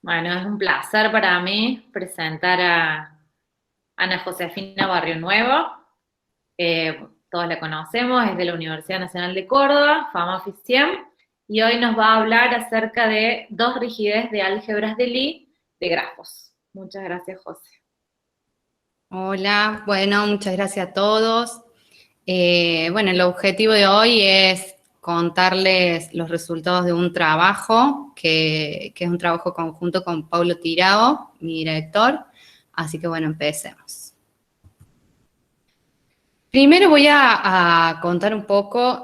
Bueno, es un placer para mí presentar a Ana Josefina Barrio Nuevo. Todos la conocemos, es de la Universidad Nacional de Córdoba, Fama FISIEM, y hoy nos va a hablar acerca de dos rigidez de álgebras de Lie de grafos. Muchas gracias, José. Hola, bueno, muchas gracias a todos. Bueno, el objetivo de hoy es contarles los resultados de un trabajo, que es un trabajo conjunto con Paulo Tirao, mi director. Así que bueno, empecemos. Primero voy a contar un poco,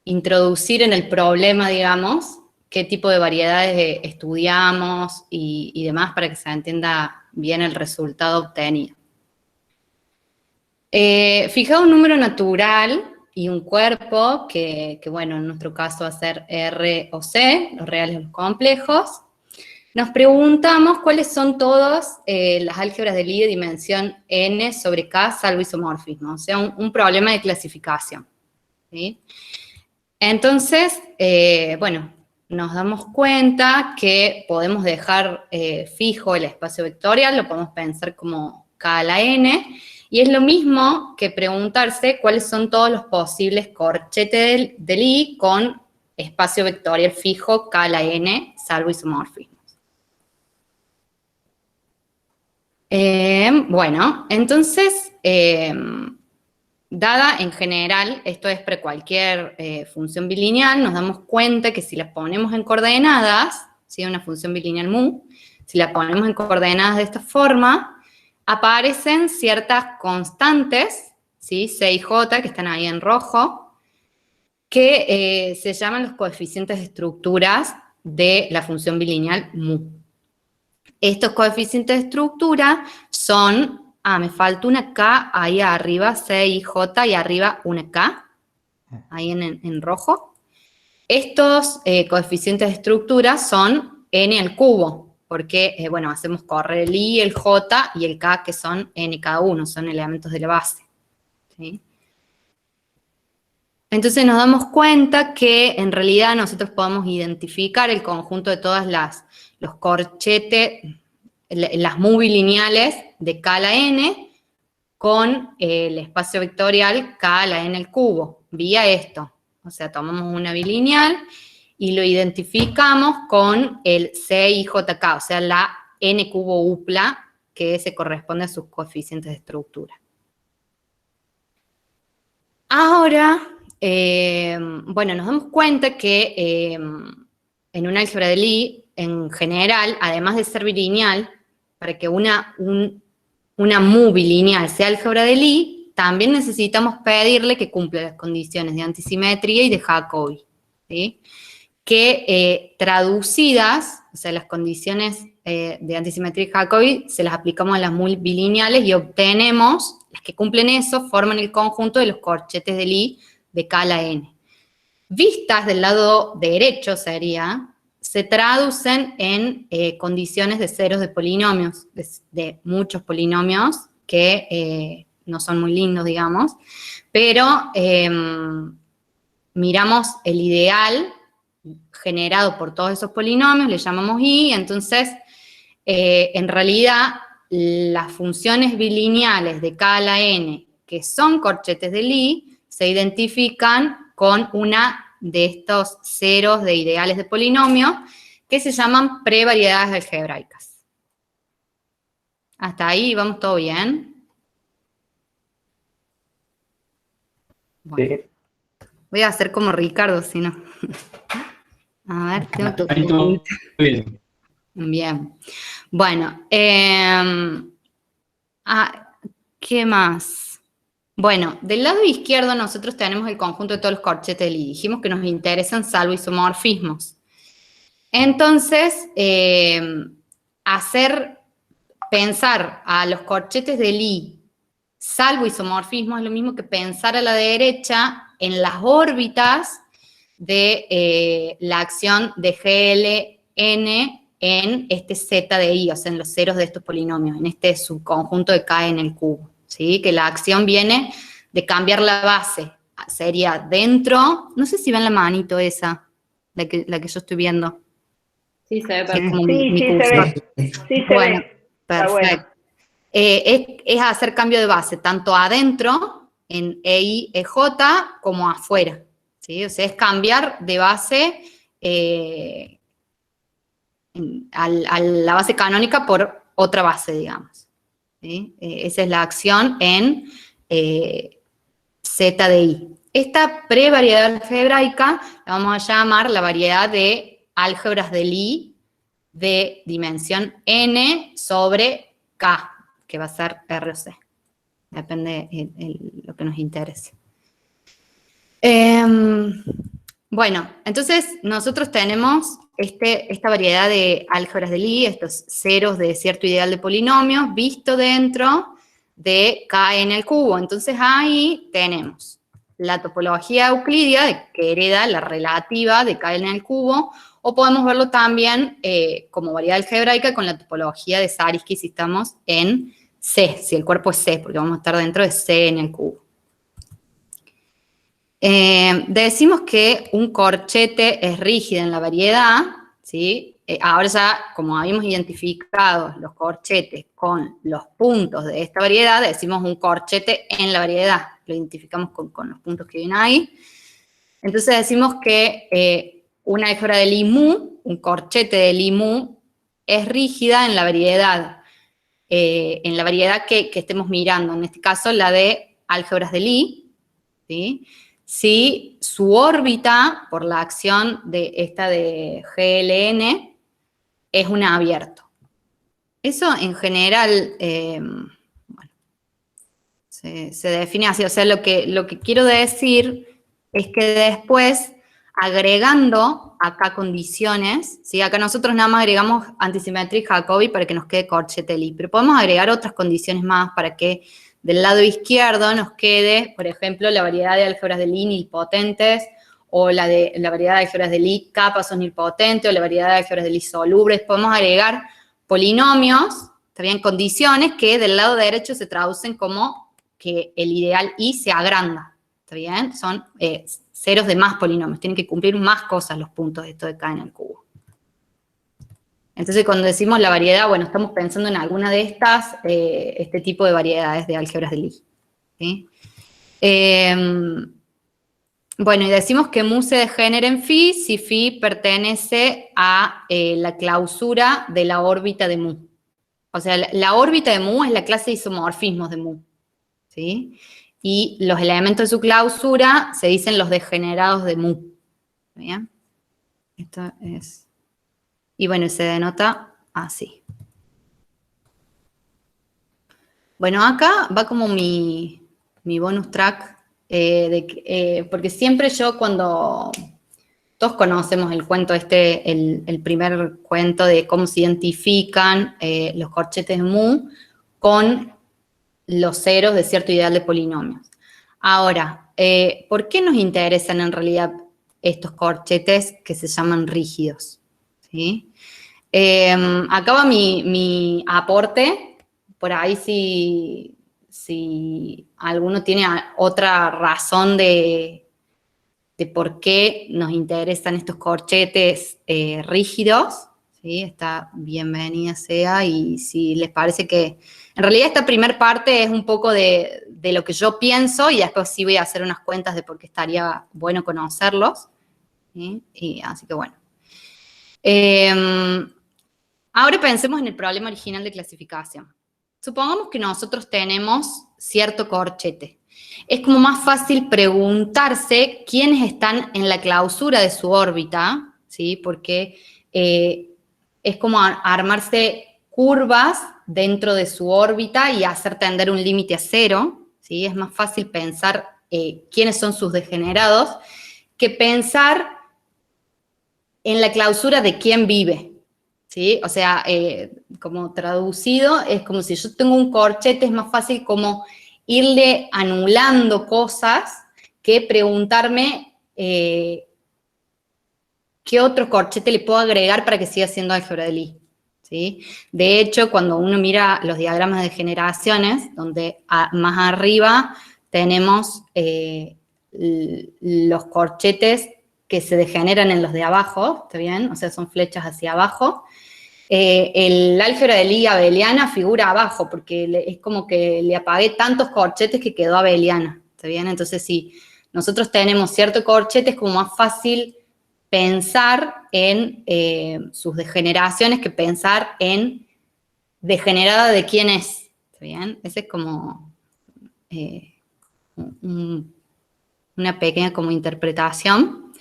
introducir en el problema, digamos, qué tipo de variedades estudiamos y demás para que se entienda bien el resultado obtenido. Fijado un número natural y un cuerpo, que bueno, en nuestro caso va a ser R o C, los reales o los complejos, nos preguntamos cuáles son todas las álgebras de Lie de dimensión n sobre k salvo isomorfismo, o sea, un problema de clasificación, ¿sí? Entonces, bueno, nos damos cuenta que podemos dejar fijo el espacio vectorial, lo podemos pensar como k a la n, y es lo mismo que preguntarse cuáles son todos los posibles corchetes de Lie con espacio vectorial fijo k a la n, salvo isomorfismos. Bueno, entonces, dada en general, esto es para cualquier función bilineal, nos damos cuenta que si la ponemos en coordenadas, ¿sí? Una función bilineal mu, si la ponemos en coordenadas de esta forma, aparecen ciertas constantes, ¿sí? C y J, que están ahí en rojo, que se llaman los coeficientes de estructuras de la función bilineal mu. Estos coeficientes de estructura son, me falta una K ahí arriba, C y J, y arriba una K, ahí en rojo. Estos coeficientes de estructura son n al cubo, porque, bueno, hacemos correr el I, el J y el K, que son n cada uno, son elementos de la base, ¿sí? Entonces nos damos cuenta que en realidad nosotros podemos identificar el conjunto de todas los corchetes, las mu bilineales de k a la n con el espacio vectorial k a la n al cubo, vía esto. O sea, tomamos una bilineal y lo identificamos con el C y JK, o sea, la n cubo upla, que se corresponde a sus coeficientes de estructura. Ahora, bueno, nos damos cuenta que en un álgebra de Lie, en general, además de ser bilineal, para que una mu bilineal sea álgebra de Lie, también necesitamos pedirle que cumpla las condiciones de antisimetría y de Jacobi, ¿sí? Que traducidas, o sea, las condiciones de antisimetría y Jacobi, se las aplicamos a las mu bilineales y obtenemos, las que cumplen eso, forman el conjunto de los corchetes de Lie de k a la n. Vistas del lado derecho sería, se traducen en condiciones de ceros de polinomios, de muchos polinomios que no son muy lindos, digamos, pero miramos el ideal generado por todos esos polinomios, le llamamos I, entonces, en realidad, las funciones bilineales de k a la n, que son corchetes de Lie, se identifican con una de estos ceros de ideales de polinomio que se llaman prevariedades algebraicas. Hasta ahí vamos todo bien. Bueno, sí. Voy a hacer como Ricardo, si no. A ver, tengo tu... Bien. Bueno, ¿qué más? Bueno, del lado izquierdo nosotros tenemos el conjunto de todos los corchetes de Lie. Dijimos que nos interesan salvo isomorfismos. Entonces, pensar a los corchetes de Lie salvo isomorfismo es lo mismo que pensar a la derecha en las órbitas de la acción de GLN en este Z de I, o sea, en los ceros de estos polinomios, en este subconjunto de K en el cubo, ¿sí? Que la acción viene de cambiar la base. Sería dentro, no sé si ven la manito esa, la que yo estoy viendo. Sí, se ve Es perfecto. como Sí, mi sí se cursor. ve. Sí se Bueno, ve. Está bueno. perfecto. Es hacer cambio de base, tanto adentro, en EI, EJ, como afuera, ¿sí? O sea, es cambiar de base a la base canónica por otra base, digamos, ¿sí? Esa es la acción en Z de I. Esta prevariedad algebraica la vamos a llamar la variedad de álgebras de Lie de dimensión n sobre K, que va a ser R o C. Depende de lo que nos interese. Bueno, entonces nosotros tenemos esta variedad de álgebras de Lie, estos ceros de cierto ideal de polinomios, visto dentro de Kn al cubo. Entonces ahí tenemos la topología euclídea, que hereda la relativa de Kn al cubo, o podemos verlo también como variedad algebraica con la topología de Zariski si estamos en C, si el cuerpo es C, porque vamos a estar dentro de C en el cubo. Decimos que un corchete es rígido en la variedad, ¿sí? Ahora ya, como habíamos identificado los corchetes con los puntos de esta variedad, decimos un corchete en la variedad, lo identificamos con los puntos que vienen ahí. Entonces decimos que una álgebra de Lie mu, un corchete de Lie mu, es rígida en la variedad que estemos mirando, en este caso la de álgebras de Lie, ¿sí? Si su órbita, por la acción de esta de GLN, es un abierto. Eso en general, bueno, se define así. O sea, lo que quiero decir es que después, agregando acá condiciones, ¿sí? Acá nosotros nada más agregamos antisimetría y Jacobi para que nos quede corchete Lie, pero podemos agregar otras condiciones más para que del lado izquierdo nos quede, por ejemplo, la variedad de álgebras de Lie nilpotentes, o la variedad de álgebras de Lie capas o nilpotentes, o la variedad de álgebras de Lie solubles. Podemos agregar polinomios, también condiciones que del lado derecho se traducen como que el ideal I se agranda, ¿está bien? Son ceros de más polinomios, tienen que cumplir más cosas los puntos de esto de K en el cubo. Entonces, cuando decimos la variedad, bueno, estamos pensando en alguna de estas, este tipo de variedades de álgebras de Lie, ¿sí? Bueno, y decimos que mu se degenera en phi si phi pertenece a la clausura de la órbita de mu. O sea, la órbita de mu es la clase de isomorfismos de mu, ¿sí? Y los elementos de su clausura se dicen los degenerados de mu. ¿Bien? Esto es... Y bueno, se denota así. Bueno, acá va como mi bonus track, porque siempre yo cuando... Todos conocemos el cuento el primer cuento de cómo se identifican los corchetes mu con los ceros de cierto ideal de polinomios. Ahora, ¿por qué nos interesan en realidad estos corchetes que se llaman rígidos? ¿Sí? Acá va mi aporte, por ahí si alguno tiene otra razón de por qué nos interesan estos corchetes rígidos, ¿sí? Está bienvenida sea, y si les parece que... En realidad esta primera parte es un poco de lo que yo pienso, y después sí voy a hacer unas cuentas de por qué estaría bueno conocerlos, ¿sí? Y así que bueno. Ahora pensemos en el problema original de clasificación. Supongamos que nosotros tenemos cierto corchete. Es como más fácil preguntarse quiénes están en la clausura de su órbita, ¿sí? Porque es como armarse curvas dentro de su órbita y hacer tender un límite a cero, ¿sí? Es más fácil pensar quiénes son sus degenerados que pensar en la clausura de quién vive, ¿sí? O sea, como traducido, es como si yo tengo un corchete, es más fácil como irle anulando cosas que preguntarme qué otro corchete le puedo agregar para que siga siendo álgebra de Lie, ¿sí? De hecho, cuando uno mira los diagramas de generaciones, donde más arriba tenemos los corchetes que se degeneran en los de abajo, ¿está bien? O sea, son flechas hacia abajo. El álgebra de Lie abeliana figura abajo, porque es como que le apagué tantos corchetes que quedó abeliana, ¿está bien? Entonces, si nosotros tenemos cierto corchete, es como más fácil pensar en sus degeneraciones que pensar en degenerada de quién es, ¿está bien? Ese es como una pequeña como interpretación.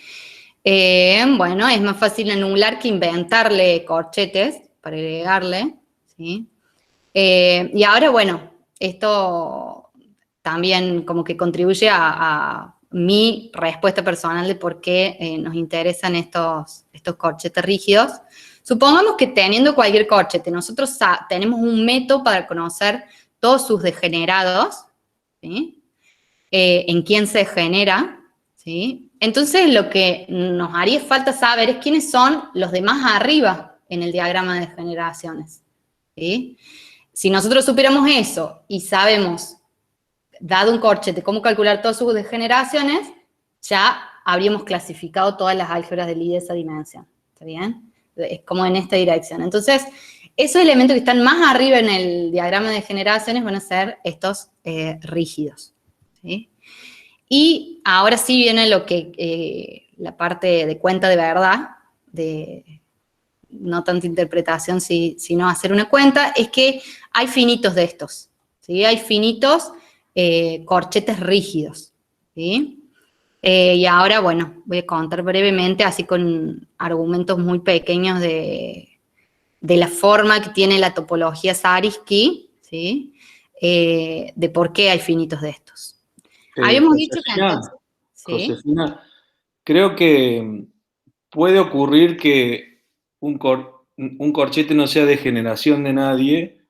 Bueno, es más fácil anular que inventarle corchetes para agregarle, ¿sí? Y ahora, bueno, esto también como que contribuye a mi respuesta personal de por qué nos interesan estos corchetes rígidos. Supongamos que teniendo cualquier corchete, nosotros tenemos un método para conocer todos sus degenerados, ¿sí? En quién se genera, ¿sí? Entonces, lo que nos haría falta saber es quiénes son los de más arriba en el diagrama de generaciones, ¿sí? Si nosotros supiéramos eso y sabemos, dado un corchete, cómo calcular todas sus degeneraciones, ya habríamos clasificado todas las álgebras de Lie de esa dimensión, ¿está bien? Es como en esta dirección. Entonces, esos elementos que están más arriba en el diagrama de generaciones van a ser estos rígidos, ¿sí? Y ahora sí viene lo que, la parte de cuenta de verdad, de no tanta interpretación, sino hacer una cuenta, es que hay finitos de estos, ¿sí? Hay finitos corchetes rígidos, ¿sí? Y ahora, bueno, voy a contar brevemente, así con argumentos muy pequeños de la forma que tiene la topología Zariski, ¿sí? De por qué hay finitos de estos. Habíamos dicho que entonces, ¿sí? Josefina, creo que puede ocurrir que un corchete no sea de generación de nadie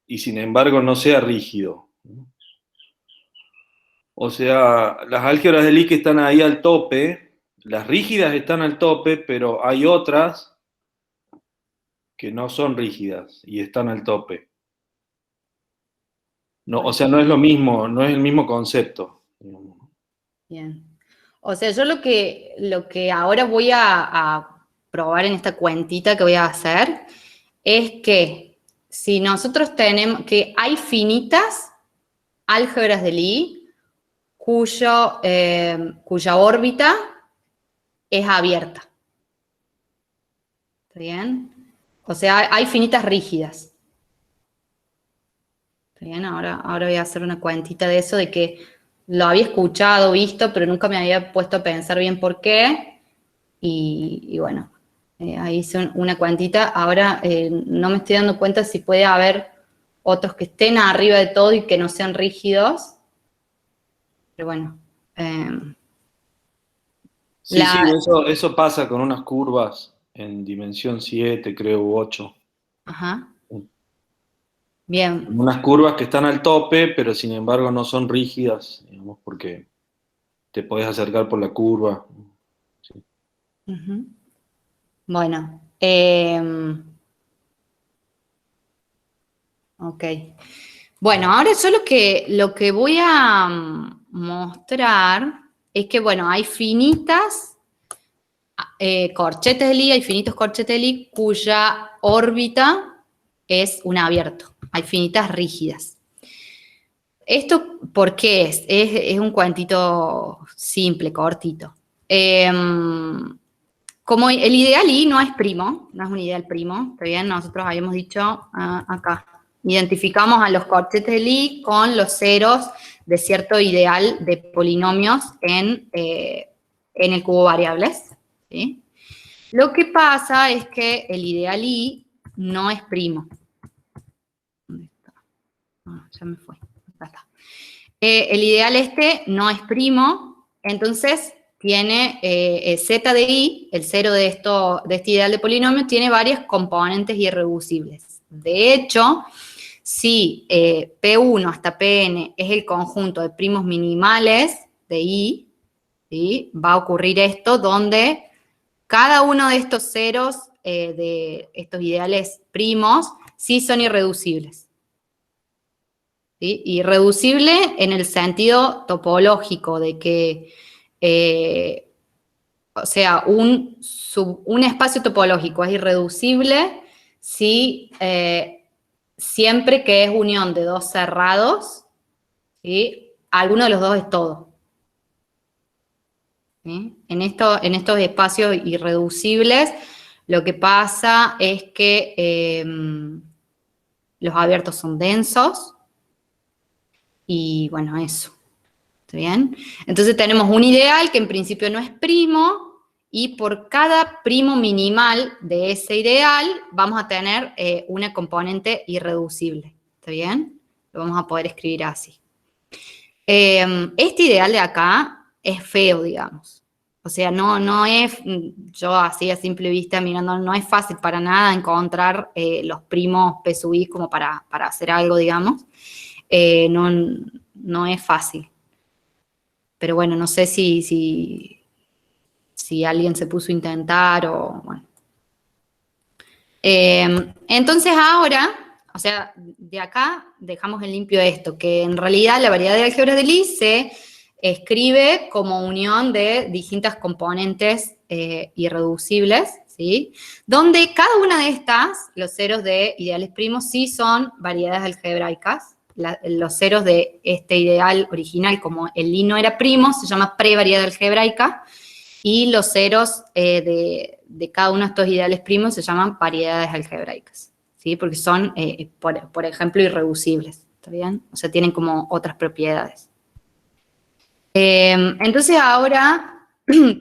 y sin embargo no sea rígido. O sea, las álgebras de Lie que están ahí al tope, las rígidas están al tope, pero hay otras que no son rígidas y están al tope. No, o sea, no es lo mismo, no es el mismo concepto. Bien. O sea, yo lo que ahora voy a probar en esta cuentita que voy a hacer es que si nosotros tenemos, que hay finitas álgebras de Lie cuya órbita es abierta. ¿Está bien? O sea, hay finitas rígidas. ¿Está bien? Ahora voy a hacer una cuentita de eso, de que lo había escuchado, visto, pero nunca me había puesto a pensar bien por qué. Y bueno, ahí hice una cuentita. Ahora no me estoy dando cuenta si puede haber otros que estén arriba de todo y que no sean rígidos. Pero bueno. Sí, eso pasa con unas curvas en dimensión 7, creo, u 8. Ajá. Bien. Unas curvas que están al tope, pero sin embargo no son rígidas, digamos, porque te podés acercar por la curva. Sí. Uh-huh. Bueno. Ok. Bueno, ahora yo lo que voy a mostrar es que, bueno, hay finitas corchetes de Lie, hay finitos corchetes de Lie cuya órbita es un abierto. Hay finitas rígidas. ¿Esto por qué es? Es un cuentito simple, cortito. Como el ideal I no es primo, no es un ideal primo, ¿está bien? Nosotros habíamos dicho acá, identificamos a los corchetes de Lie con los ceros de cierto ideal de polinomios en el cubo variables, ¿sí? Lo que pasa es que el ideal I no es primo. ¿Dónde está? Ah, ya me fue. Acá está. El ideal este no es primo, entonces tiene z de i, el cero de este ideal de polinomio, tiene varias componentes irreducibles. De hecho, si P1 hasta Pn es el conjunto de primos minimales de i, ¿sí? Va a ocurrir esto donde cada uno de estos ceros de estos ideales primos sí son irreducibles. ¿Sí? Irreducible en el sentido topológico de que o sea, un espacio topológico es irreducible si siempre que es unión de dos cerrados, ¿sí? Alguno de los dos es todo. ¿Sí? En estos espacios irreducibles, lo que pasa es que los abiertos son densos y bueno, eso. ¿Está bien? Entonces tenemos un ideal que en principio no es primo y por cada primo minimal de ese ideal vamos a tener una componente irreducible. ¿Está bien? Lo vamos a poder escribir así. Este ideal de acá es feo, digamos. O sea, no es, yo así a simple vista mirando, no es fácil para nada encontrar los primos P sub I como para hacer algo, digamos. No es fácil. Pero bueno, no sé si alguien se puso a intentar o bueno. Entonces ahora, o sea, de acá dejamos en limpio esto, que en realidad la variedad de álgebra de Lie se escribe como unión de distintas componentes irreducibles, ¿sí? Donde cada una de estas, los ceros de ideales primos, sí son variedades algebraicas. Los ceros de este ideal original, como el Lie no era primo, se llama prevariedad algebraica, y los ceros de cada uno de estos ideales primos se llaman variedades algebraicas, ¿sí? Porque son, por ejemplo, irreducibles, ¿está bien? O sea, tienen como otras propiedades. Entonces ahora,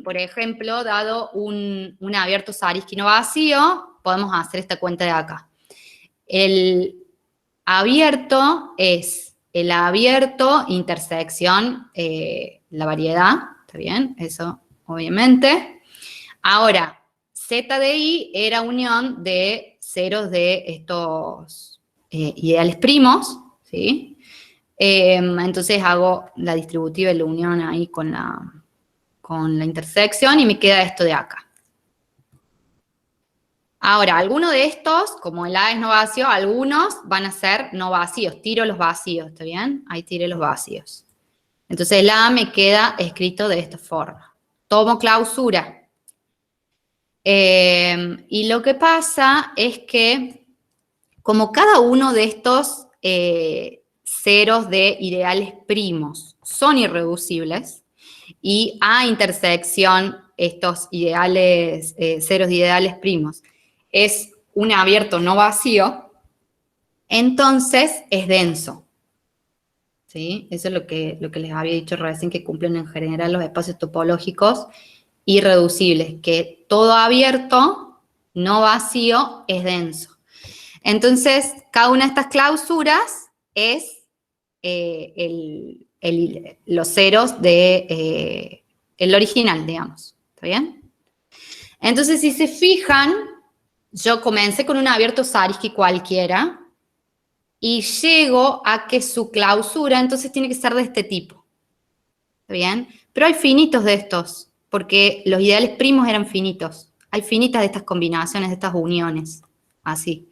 por ejemplo, dado un abierto Zariski no vacío, podemos hacer esta cuenta de acá. El abierto es el abierto intersección la variedad, ¿está bien? Eso, obviamente. Ahora, Z de I era unión de ceros de estos ideales primos, ¿sí? Entonces hago la distributiva y la unión ahí con la intersección y me queda esto de acá. Ahora, algunos de estos, como el A es no vacío, algunos van a ser no vacíos. Tiro los vacíos, ¿está bien? Ahí tiré los vacíos. Entonces el A me queda escrito de esta forma. Tomo clausura. Y lo que pasa es que, como cada uno de estos ceros de ideales primos son irreducibles, y A intersección estos ideales, ceros de ideales primos, es un abierto no vacío, entonces es denso. ¿Sí? Eso es lo que les había dicho recién, que cumplen en general los espacios topológicos irreducibles, que todo abierto no vacío es denso. Entonces, cada una de estas clausuras es los ceros de el original, digamos. ¿Está bien? Entonces, si se fijan, yo comencé con un abierto Zariski cualquiera y llego a que su clausura entonces tiene que ser de este tipo. ¿Está bien? Pero hay finitos de estos, porque los ideales primos eran finitos. Hay finitas de estas combinaciones, de estas uniones, así.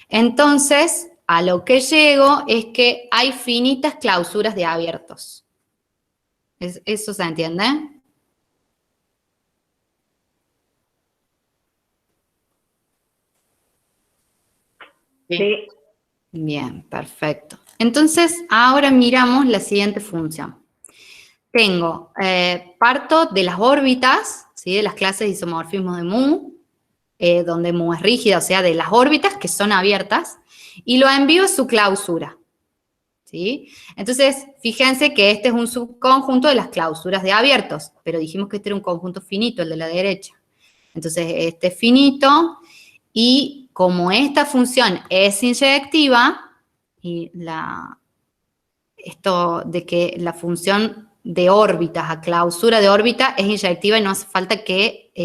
Entonces, a lo que llego es que hay finitas clausuras de abiertos. ¿Eso se entiende? Sí. Bien, perfecto. Entonces, ahora miramos la siguiente función. Tengo, parto de las órbitas, ¿sí? De las clases de isomorfismo de mu, donde mu es rígida, o sea, de las órbitas que son abiertas, y lo envío a su clausura, ¿sí? Entonces, fíjense que este es un subconjunto de las clausuras de abiertos, pero dijimos que este era un conjunto finito, el de la derecha. Entonces, este es finito, y como esta función es inyectiva, y esto de que la función de órbitas a clausura de órbita es inyectiva y no hace falta que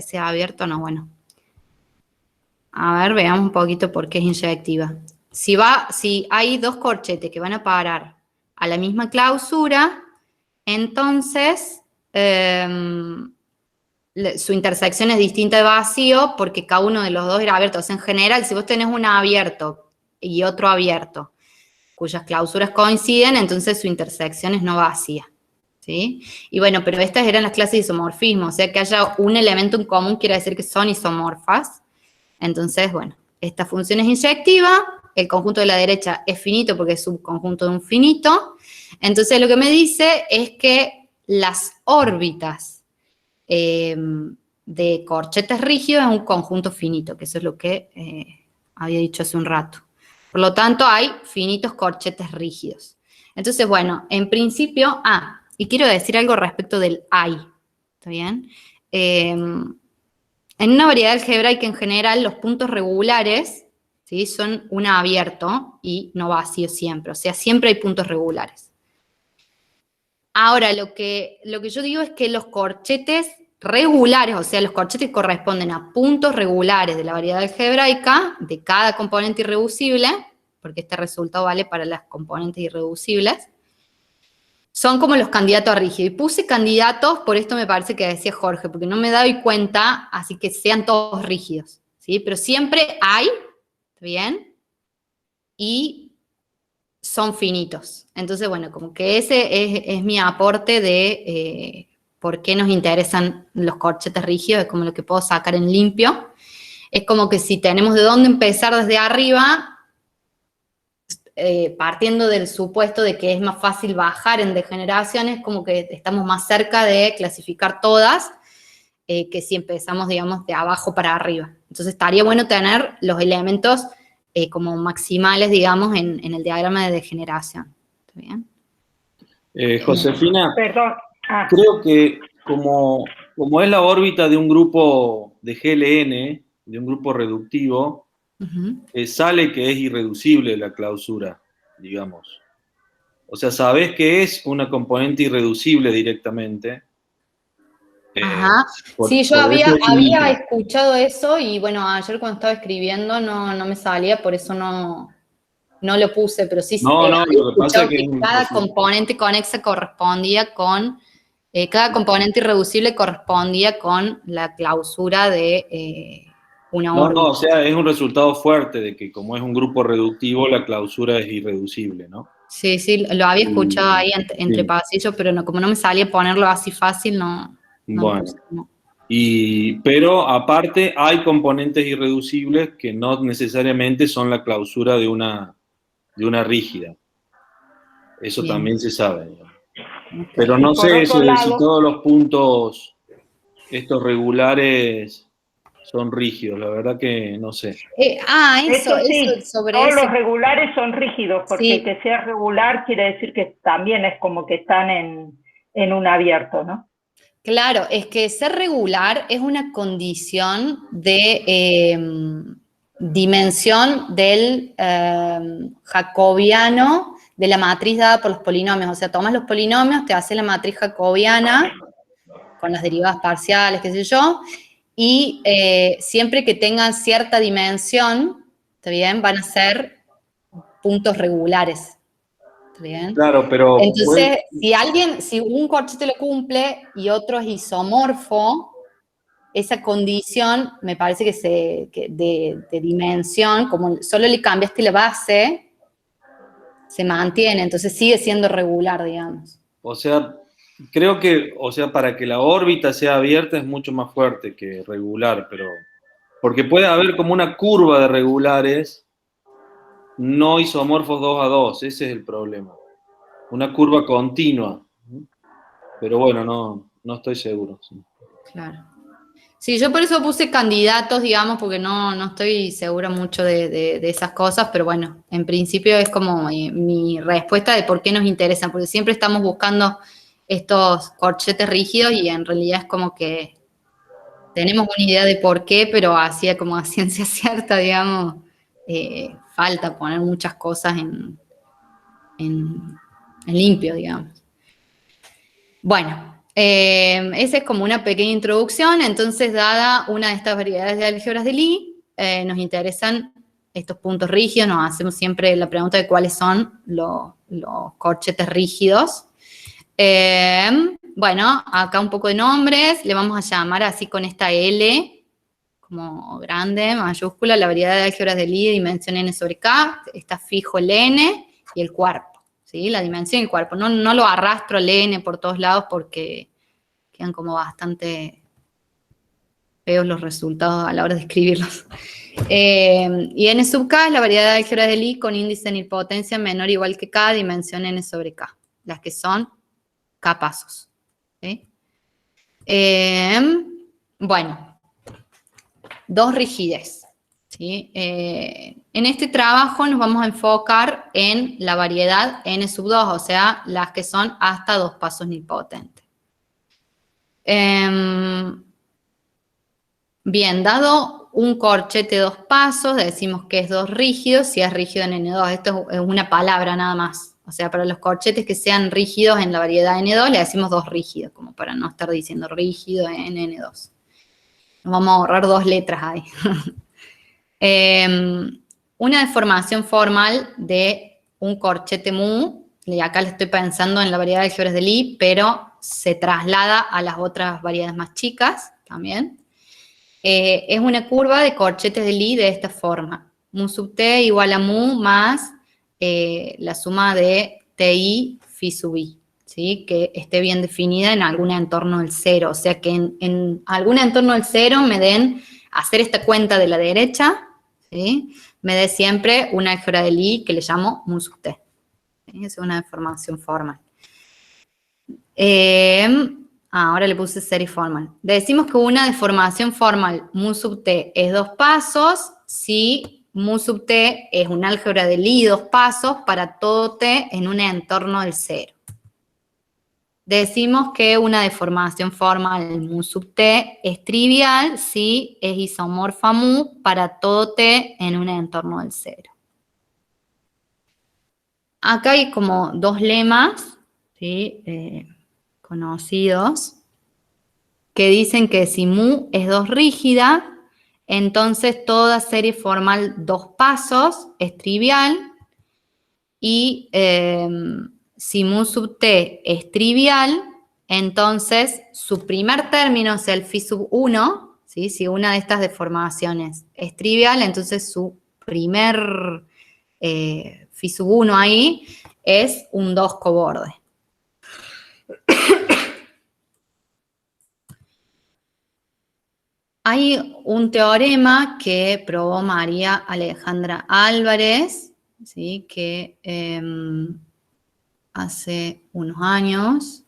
sea abierto, no, bueno. A ver, veamos un poquito por qué es inyectiva. Si hay dos corchetes que van a parar a la misma clausura, entonces su intersección es distinta de vacío porque cada uno de los dos era abierto. O sea, en general, si vos tenés un abierto y otro abierto, cuyas clausuras coinciden, entonces su intersección es no vacía. ¿sí? Y bueno, pero estas eran las clases de isomorfismo, o sea que haya un elemento en común quiere decir que son isomorfas. Entonces, bueno, esta función es inyectiva, el conjunto de la derecha es finito porque es subconjunto de un finito. Entonces lo que me dice es que las órbitas de corchetes rígidos es un conjunto finito, que eso es lo que había dicho hace un rato. Por lo tanto, hay finitos corchetes rígidos. Entonces, bueno, en principio, y quiero decir algo respecto del hay, ¿está bien? En una variedad algebraica en general, los puntos regulares, ¿sí?, son un abierto y no vacío siempre, o sea, siempre hay puntos regulares. Ahora, lo que yo digo es que los corchetes regulares, o sea, los corchetes corresponden a puntos regulares de la variedad algebraica de cada componente irreducible, porque este resultado vale para las componentes irreducibles, son como los candidatos a rígido. Y puse candidatos, por esto me parece que decía Jorge, porque no me doy cuenta, así que sean todos rígidos, ¿sí? Pero siempre hay, ¿está bien? Y son finitos. Entonces, bueno, como que ese es mi aporte de por qué nos interesan los corchetes rígidos, es como lo que puedo sacar en limpio. Es como que si tenemos de dónde empezar desde arriba, partiendo del supuesto de que es más fácil bajar en degeneraciones, como que estamos más cerca de clasificar todas que si empezamos, digamos, de abajo para arriba. Entonces estaría bueno tener los elementos como maximales, digamos, en el diagrama de degeneración. ¿Está bien? Josefina, Perdón. creo que como es la órbita de un grupo de GLN, de un grupo reductivo, sale que es irreducible la clausura, digamos. O sea, sabés que es una componente irreducible directamente. Ajá. Sí, yo había escuchado eso y bueno, ayer cuando estaba escribiendo no me salía, por eso no lo puse, pero sí lo que pasa es que cada componente conexa correspondía con, cada componente irreducible correspondía con la clausura de una órbita. No, o sea, es un resultado fuerte de que como es un grupo reductivo, la clausura es irreducible, ¿no? Sí, lo había escuchado ahí entre pasillos, pero no, como no me salía ponerlo así fácil, no. Bueno, pero aparte hay componentes irreducibles que no necesariamente son la clausura de una rígida. Eso bien. También se sabe. Okay. Pero no sé si todos los puntos estos regulares son rígidos, la verdad que no sé. Eso sobre todos los regulares son rígidos, porque que sea regular quiere decir que también es como que están en un abierto, ¿no? Claro, es que ser regular es una condición de dimensión del jacobiano de la matriz dada por los polinomios. O sea, tomas los polinomios, te hace la matriz jacobiana con las derivadas parciales, qué sé yo, y siempre que tengan cierta dimensión, ¿está bien?, van a ser puntos regulares. ¿Bien? Claro, pero... Entonces, si un corchete lo cumple y otro es isomorfo, esa condición me parece que de dimensión, como solo le cambiaste la base, se mantiene, entonces sigue siendo regular, digamos. O sea, creo que, para que la órbita sea abierta es mucho más fuerte que regular, pero... Porque puede haber como una curva de regulares no isomorfos 2 a 2, ese es el problema. Una curva continua. Pero bueno, no estoy seguro. Sí. Claro. Sí, yo por eso puse candidatos, digamos, porque no estoy segura mucho de esas cosas, pero bueno, en principio es como mi respuesta de por qué nos interesan, porque siempre estamos buscando estos corchetes rígidos y en realidad es como que tenemos una idea de por qué, pero así como a ciencia cierta, digamos, falta poner muchas cosas en limpio, digamos. Bueno, esa es como una pequeña introducción. Entonces, dada una de estas variedades de álgebras de Lie, nos interesan estos puntos rígidos, nos hacemos siempre la pregunta de cuáles son los corchetes rígidos. Bueno, acá un poco de nombres, le vamos a llamar así con esta L, como grande, mayúscula, la variedad de álgebras de Lie de dimensión n sobre k, está fijo el n y el cuerpo, ¿sí? La dimensión del cuerpo. No lo arrastro al N por todos lados porque quedan como bastante feos los resultados a la hora de escribirlos. Y N sub K es la variedad de álgebras de Lie con índice en nilpotencia menor o igual que K, dimensión N sobre K. Las que son K pasos. ¿Sí? Bueno, dos rigidez. ¿Sí? En este trabajo nos vamos a enfocar en la variedad N sub 2, o sea, las que son hasta 2 pasos nilpotentes. Bien, dado un corchete de 2 pasos, decimos que es 2 rígido, si es rígido en N2, esto es una palabra nada más. O sea, para los corchetes que sean rígidos en la variedad N2, le decimos 2 rígidos, como para no estar diciendo rígido en N2. Nos vamos a ahorrar 2 letras ahí. Una deformación formal de un corchete mu, y acá le estoy pensando en la variedad de álgebras de Lie, pero se traslada a las otras variedades más chicas también. Es una curva de corchetes de Lie de esta forma. Mu sub t igual a mu más la suma de ti phi sub i, ¿sí? Que esté bien definida en algún entorno del cero. O sea que en algún entorno del cero me den, hacer esta cuenta de la derecha, ¿sí? Me dé siempre una álgebra de Lie que le llamo mu sub t. ¿Sí? Es una deformación formal. Ahora le puse serie formal. Decimos que una deformación formal mu sub t es 2 pasos si mu sub t es un álgebra de Lie 2 pasos para todo t en un entorno del cero. Decimos que una deformación formal mu sub t es trivial si es isomorfa mu para todo t en un entorno del cero. Acá hay como 2 lemas, ¿sí? Conocidos, que dicen que si mu es 2 rígida, entonces toda serie formal 2 pasos es trivial, y si mu sub t es trivial, entonces su primer término, o sea, el phi sub 1, ¿sí? Si una de estas deformaciones es trivial, entonces su primer phi sub 1 ahí es un 2 coborde. Hay un teorema que probó María Alejandra Álvarez, ¿sí? Que hace unos años,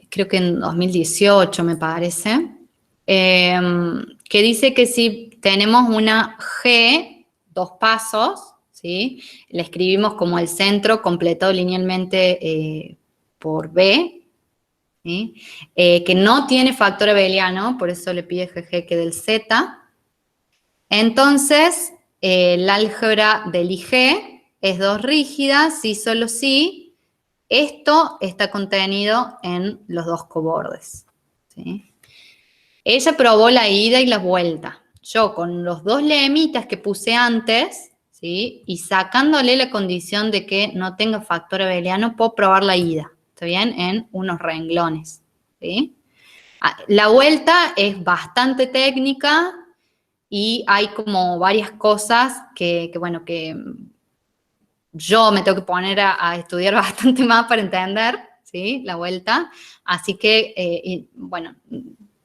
creo que en 2018 me parece, que dice que si tenemos una G, 2 pasos, ¿sí? La escribimos como el centro completado linealmente por B, ¿sí? Que no tiene factor abeliano, por eso le pide GG que del Z. Entonces, la álgebra del IG es 2 rígida, si solo si esto está contenido en los 2 cobordes, ¿sí? Ella probó la ida y la vuelta. Yo con los 2 lemitas que puse antes, ¿sí? Y sacándole la condición de que no tenga factor abeliano, puedo probar la ida, ¿está bien? En unos renglones, ¿sí? La vuelta es bastante técnica y hay como varias cosas que bueno, que yo me tengo que poner a estudiar bastante más para entender, ¿sí? La vuelta. Así que, bueno,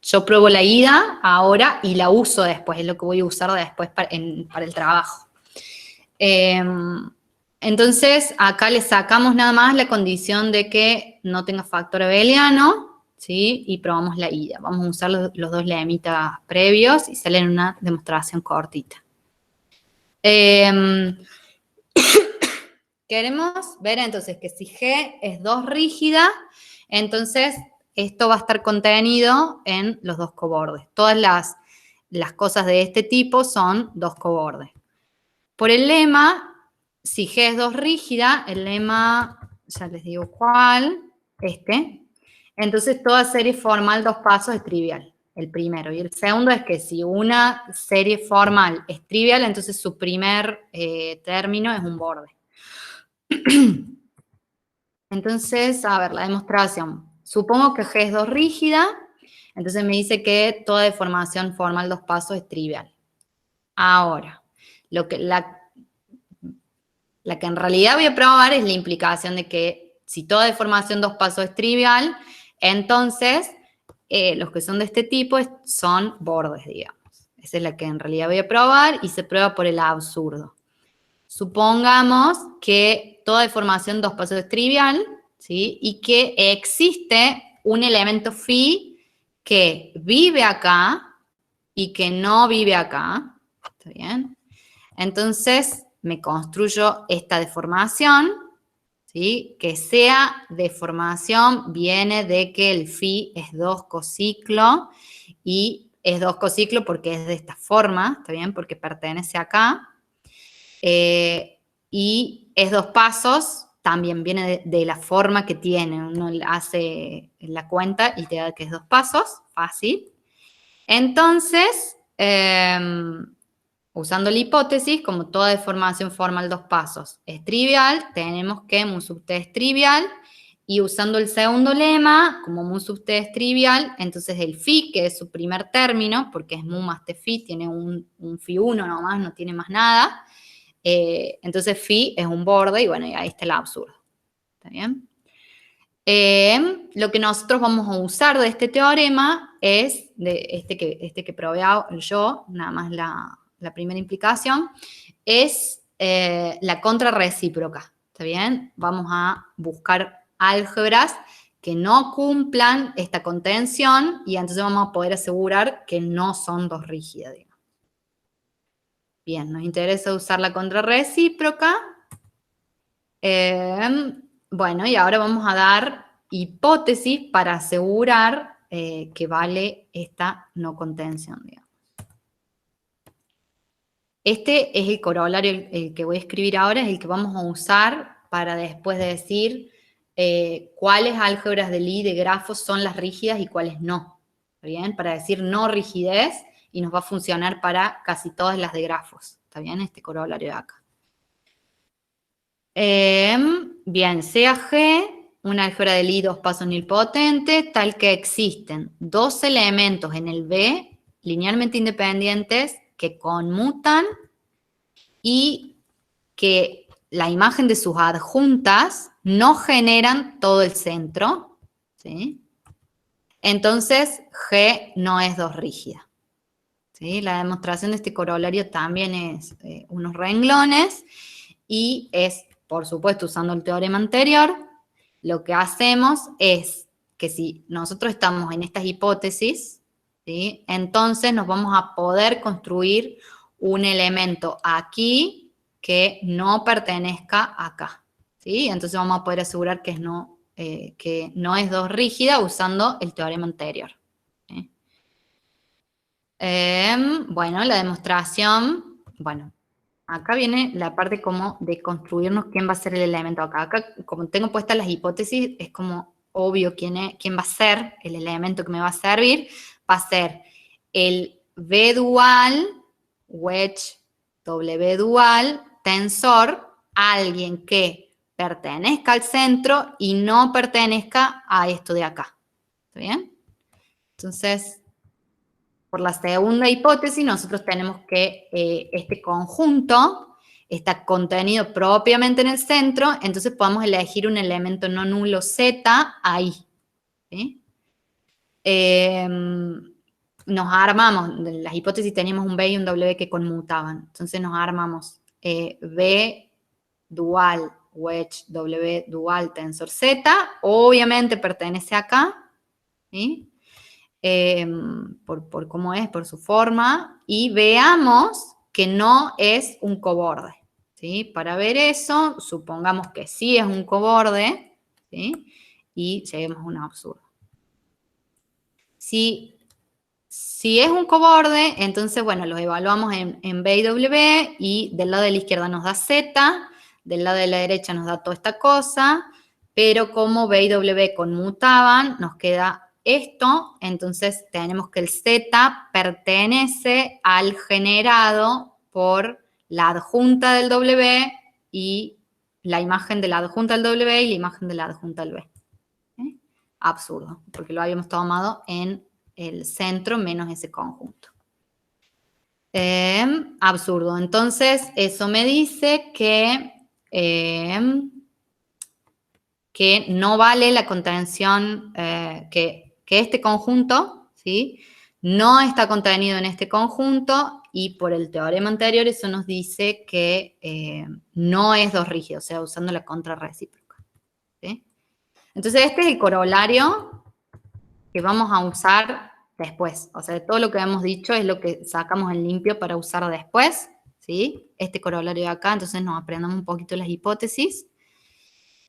yo pruebo la ida ahora y la uso después, es lo que voy a usar después para el trabajo. Entonces, acá le sacamos nada más la condición de que no tenga factor abeliano, ¿sí? Y probamos la ida. Vamos a usar los 2 lemitas previos y sale en una demostración cortita. Queremos ver entonces que si G es 2 rígida, entonces esto va a estar contenido en los 2 cobordes. Todas las cosas de este tipo son 2 cobordes. Por el lema, si G es 2 rígida, el lema, ya les digo cuál, entonces toda serie formal 2 pasos es trivial, el primero. Y el segundo es que si una serie formal es trivial, entonces su primer término es un borde. Entonces, a ver, la demostración. Supongo que G es 2 rígida, entonces me dice que toda deformación formal 2 pasos es trivial. Ahora, La que en realidad voy a probar es la implicación de que si toda deformación dos pasos es trivial, entonces los que son de este tipo son bordes, digamos. Esa es la que en realidad voy a probar y se prueba por el absurdo. Supongamos que toda deformación dos pasos es trivial, ¿sí? Y que existe un elemento phi que vive acá y que no vive acá. ¿Está bien? Entonces, me construyo esta deformación, ¿sí? Que sea deformación viene de que el phi es 2 cociclo y es 2 cociclo porque es de esta forma, ¿está bien? Porque pertenece acá. Y es 2 pasos, también viene de la forma que tiene. Uno hace la cuenta y te da que es 2 pasos, fácil. Entonces, usando la hipótesis, como toda deformación formal 2 pasos es trivial, tenemos que mu sub t es trivial, y usando el segundo lema, como mu sub t es trivial, entonces el phi, que es su primer término, porque es mu más t phi, tiene un phi 1 nomás, no tiene más nada, entonces phi es un borde, y bueno, y ahí está el absurdo. ¿Está bien? Lo que nosotros vamos a usar de este teorema es, de este que probé yo, nada más la primera implicación, es la contrarrecíproca, ¿está bien? Vamos a buscar álgebras que no cumplan esta contención y entonces vamos a poder asegurar que no son dos rígidas, digamos. Bien, nos interesa usar la contrarrecíproca. Bueno, y ahora vamos a dar hipótesis para asegurar que vale esta no contención, digamos. Este es el corolario, el que voy a escribir ahora, es el que vamos a usar para después decir cuáles álgebras de Lie de grafos son las rígidas y cuáles no. ¿Está bien? Para decir no rigidez, y nos va a funcionar para casi todas las de grafos. ¿Está bien? Este corolario de acá. Bien, sea G, una álgebra de Lie dos pasos nilpotente, tal que existen dos elementos en el B linealmente independientes que conmutan y que la imagen de sus adjuntas no generan todo el centro, ¿sí? Entonces, G no es dos rígida. ¿Sí? La demostración de este corolario también es unos renglones y es, por supuesto, usando el teorema anterior, lo que hacemos es que si nosotros estamos en estas hipótesis, ¿sí? Entonces nos vamos a poder construir un elemento aquí que no pertenezca acá, ¿sí? Entonces vamos a poder asegurar que no es dos rígida usando el teorema anterior. ¿Sí? Bueno, la demostración, bueno, acá viene la parte como de construirnos quién va a ser el elemento acá. Acá, como tengo puestas las hipótesis, es como obvio quién va a ser el elemento que me va a servir. Va a ser el V dual, wedge, W dual, tensor, alguien que pertenezca al centro y no pertenezca a esto de acá. ¿Está bien? Entonces, por la segunda hipótesis, nosotros tenemos que este conjunto está contenido propiamente en el centro, entonces podemos elegir un elemento no nulo Z ahí. ¿Sí? Nos armamos, en las hipótesis teníamos un B y un W que conmutaban, entonces nos armamos B dual, wedge, W dual, tensor Z, obviamente pertenece acá, ¿sí? Por cómo es, por su forma, y veamos que no es un coborde, ¿sí? Para ver eso, supongamos que sí es un coborde, ¿sí? Y lleguemos a un absurdo. Si es un coborde, entonces, bueno, los evaluamos en B y W, y del lado de la izquierda nos da Z, del lado de la derecha nos da toda esta cosa, pero como B y W conmutaban, nos queda esto, entonces tenemos que el Z pertenece al generado por la adjunta del W y la imagen de la adjunta del W y la imagen de la adjunta del B. ¿Sí? Absurdo, porque lo habíamos tomado en el centro menos ese conjunto. Absurdo. Entonces, eso me dice que que no vale la contención, que este conjunto, ¿sí?, no está contenido en este conjunto, y por el teorema anterior eso nos dice que no es dos rígido, o sea, usando la contrarrecíproca, ¿sí? Entonces este es el corolario que vamos a usar después. O sea, todo lo que hemos dicho es lo que sacamos en limpio para usar después, ¿sí? Este corolario de acá, entonces nos aprendamos un poquito las hipótesis.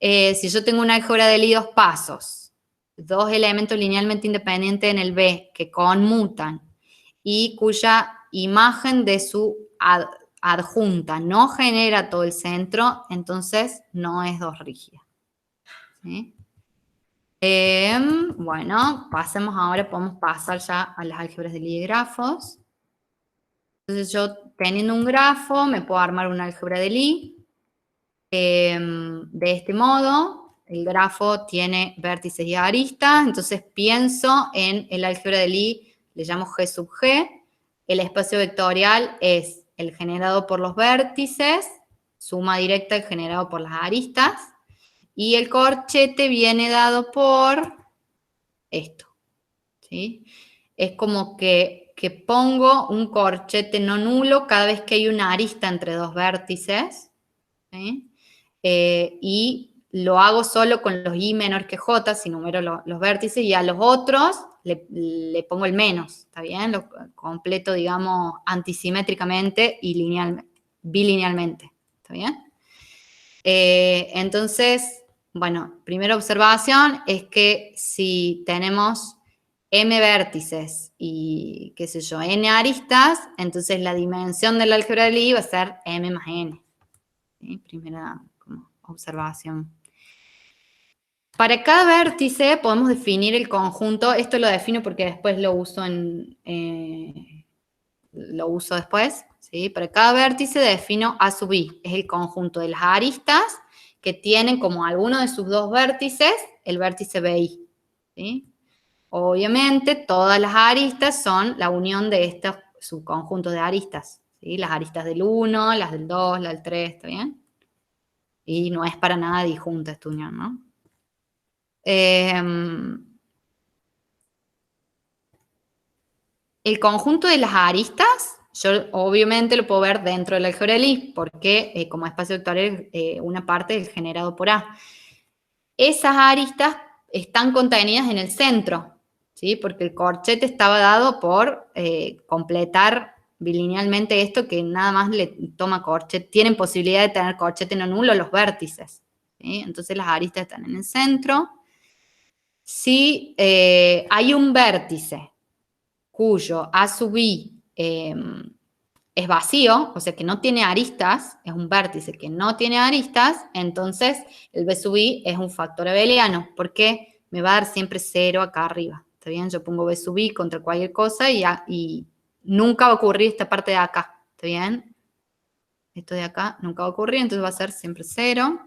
Si yo tengo una álgebra de Lie dos pasos, dos elementos linealmente independientes en el B que conmutan y cuya imagen de su adjunta no genera todo el centro, entonces no es dos rígida, ¿sí? Bueno, pasemos ahora, podemos pasar ya a las álgebras de Lie de grafos. Entonces yo, teniendo un grafo, me puedo armar una álgebra de Lie. De este modo, el grafo tiene vértices y aristas, entonces pienso en el álgebra de Lie, le llamo G sub G. El espacio vectorial es el generado por los vértices, suma directa el generado por las aristas, y el corchete viene dado por esto, ¿sí? Es como que pongo un corchete no nulo cada vez que hay una arista entre dos vértices, ¿sí? Y lo hago solo con los i menor que j, si numero los vértices, y a los otros le pongo el menos, ¿está bien? Lo completo, digamos, antisimétricamente y bilinealmente, ¿está bien? Entonces, bueno, primera observación es que si tenemos m vértices y, qué sé yo, n aristas, entonces la dimensión del álgebra de Lie va a ser m más n. ¿Sí? Primera como observación. Para cada vértice podemos definir el conjunto. Esto lo defino porque después lo uso después, ¿sí? Para cada vértice defino A sub i, es el conjunto de las aristas que tienen como alguno de sus dos vértices el vértice BI, ¿sí? Obviamente todas las aristas son la unión de estos subconjuntos de aristas, ¿sí? Las aristas del 1, las del 2, las del 3, ¿está bien? Y no es para nada disjunta esta unión, ¿no? El conjunto de las aristas, yo obviamente lo puedo ver dentro del álgebra de Lie, porque como espacio vectorial una parte es generado por A. Esas aristas están contenidas en el centro, ¿sí? Porque el corchete estaba dado por completar bilinealmente esto, que nada más le toma corchete, tienen posibilidad de tener corchete no nulo los vértices, ¿sí? Entonces las aristas están en el centro. Si hay un vértice cuyo A sub i es vacío, o sea que no tiene aristas, es un vértice que no tiene aristas, entonces el B sub i es un factor abeliano, porque me va a dar siempre 0 acá arriba, ¿está bien? Yo pongo B sub i contra cualquier cosa y nunca va a ocurrir esta parte de acá, ¿está bien? Esto de acá nunca va a ocurrir, entonces va a ser siempre 0.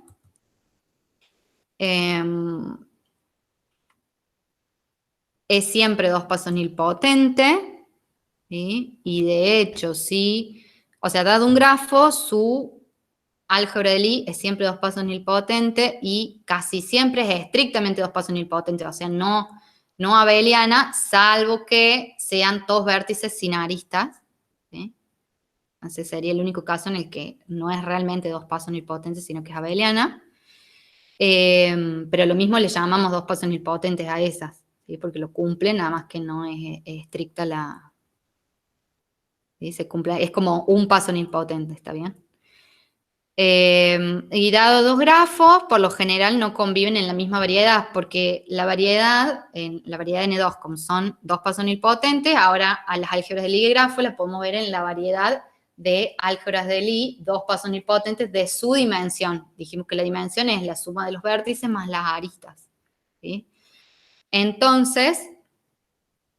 Es siempre dos pasos nilpotente, ¿sí? Y de hecho, sí, o sea, dado un grafo, su álgebra de Lie es siempre dos pasos nilpotente y casi siempre es estrictamente dos pasos nilpotente, o sea, no abeliana, salvo que sean dos vértices sin aristas, ¿sí? Entonces sería el único caso en el que no es realmente dos pasos nilpotentes, sino que es abeliana. Pero lo mismo le llamamos dos pasos nilpotentes a esas, ¿sí? Porque lo cumplen, nada más que no es estricta la... ¿sí? Se cumple, es como un paso nilpotente, ¿está bien? Y dado dos grafos, por lo general no conviven en la misma variedad, porque la variedad N2, como son dos pasos nilpotentes, ahora a las álgebras de Lie y grafo las podemos ver en la variedad de álgebras de Lie, dos pasos nilpotentes de su dimensión. Dijimos que la dimensión es la suma de los vértices más las aristas, ¿sí? Entonces,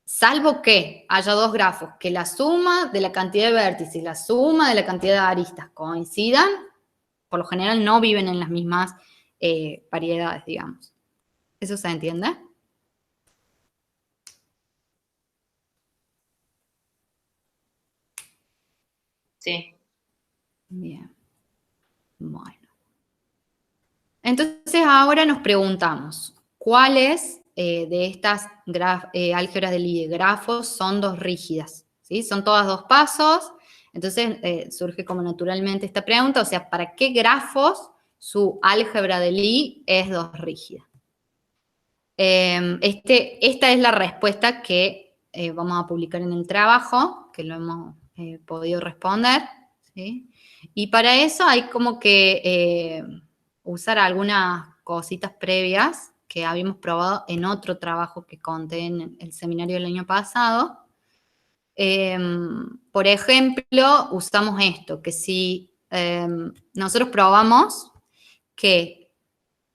salvo que haya dos grafos, que la suma de la cantidad de vértices y la suma de la cantidad de aristas coincidan, por lo general no viven en las mismas variedades, digamos. ¿Eso se entiende? Sí. Bien. Bueno. Entonces ahora nos preguntamos, ¿cuáles de estas álgebras de Lie de grafos son dos rígidas? ¿Sí? Son todas dos pasos, entonces surge como naturalmente esta pregunta, o sea, ¿para qué grafos su álgebra de Lie es dos rígida? Esta es la respuesta que vamos a publicar en el trabajo, que lo hemos podido responder, ¿sí? Y para eso hay como que usar algunas cositas previas que habíamos probado en otro trabajo que conté en el seminario del año pasado. Por ejemplo, usamos esto, que si nosotros probamos que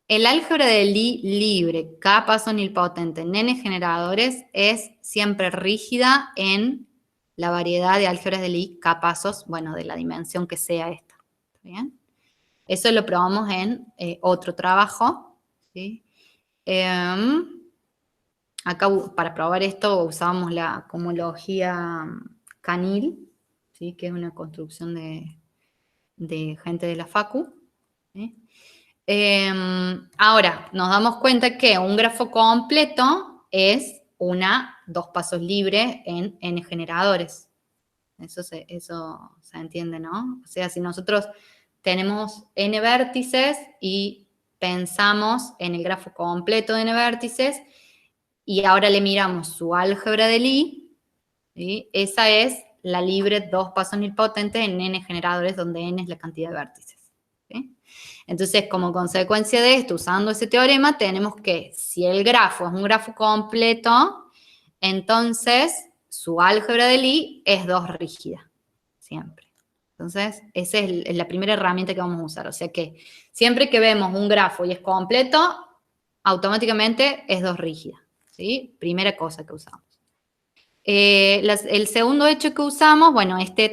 el álgebra de Lie libre, K paso nilpotente en n generadores, es siempre rígida en la variedad de álgebras de Lie K pasos, bueno, de la dimensión que sea esta. ¿Está bien? Eso lo probamos en otro trabajo, ¿sí? Acá para probar esto usábamos la cohomología Canil, ¿sí? Que es una construcción de gente de la Facu, ¿sí? Ahora, nos damos cuenta que un grafo completo es dos pasos libres en n generadores. Eso se entiende, ¿no? O sea, si nosotros tenemos n vértices y pensamos en el grafo completo de n vértices y ahora le miramos su álgebra de Lie, ¿sí? Esa es la libre dos pasos nilpotentes en n generadores, donde n es la cantidad de vértices, ¿sí? Entonces, como consecuencia de esto, usando ese teorema, tenemos que si el grafo es un grafo completo, entonces su álgebra de Lie es dos rígida, siempre. Entonces, esa es la primera herramienta que vamos a usar. O sea que siempre que vemos un grafo y es completo, automáticamente es dos rígida, ¿sí? Primera cosa que usamos. El segundo hecho que usamos, bueno, este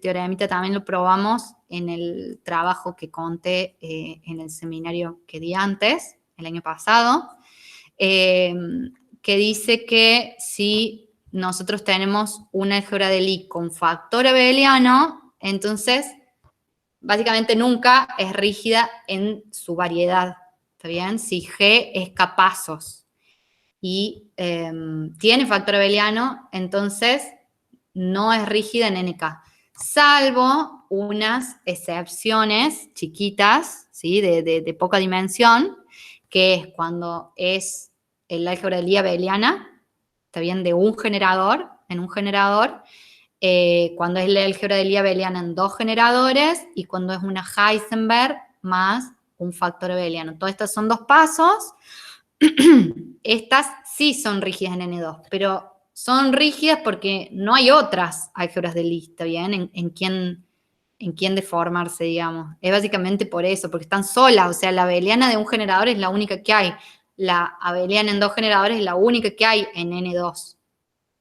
teoremita también lo probamos en el trabajo que conté en el seminario que di antes, el año pasado, que dice que si nosotros tenemos una álgebra de Lie con factor abeliano, entonces básicamente nunca es rígida en su variedad, ¿está bien? Si G es K pasos y tiene factor abeliano, entonces no es rígida en NK, salvo unas excepciones chiquitas, ¿sí? de poca dimensión, que es cuando es el álgebra de Lie abeliana, ¿está bien? De un generador, en un generador, cuando es la álgebra de Lie abeliana en dos generadores y cuando es una Heisenberg más un factor abeliano. Todas estas son dos pasos. Estas sí son rígidas en N2, pero son rígidas porque no hay otras álgebras de Lie, ¿está bien? En quién deformarse, digamos. Es básicamente por eso, porque están solas, o sea, la abeliana de un generador es la única que hay. La abeliana en dos generadores es la única que hay en N2,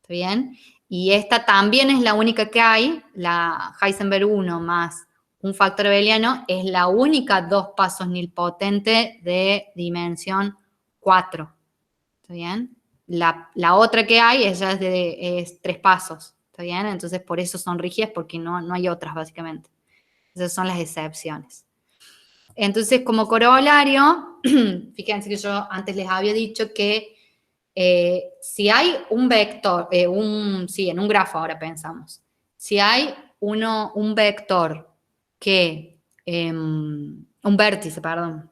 ¿está bien? Y esta también es la única que hay, la Heisenberg 1 más un factor abeliano, es la única dos pasos nilpotente de dimensión 4, ¿está bien? La otra que hay es tres pasos, ¿está bien? Entonces por eso son rígidas, porque no hay otras básicamente. Esas son las excepciones. Entonces como corolario, fíjense que yo antes les había dicho que si hay un vector, en un grafo ahora pensamos, si hay un vector que, un vértice, perdón,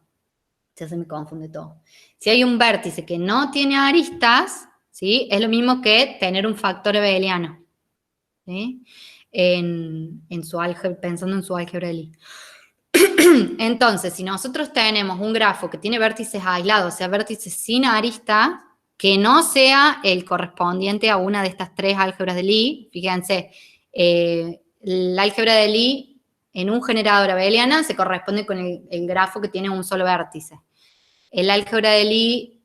ya se me confunde todo. Si hay un vértice que no tiene aristas, ¿sí? Es lo mismo que tener un factor abeliano, ¿sí? En su álgebra, pensando en su álgebra de Lie. Entonces, si nosotros tenemos un grafo que tiene vértices aislados, o sea, vértices sin aristas, que no sea el correspondiente a una de estas tres álgebras de Lie, fíjense, la álgebra de Lie en un generador abeliana se corresponde con el grafo que tiene un solo vértice. El álgebra de Lie,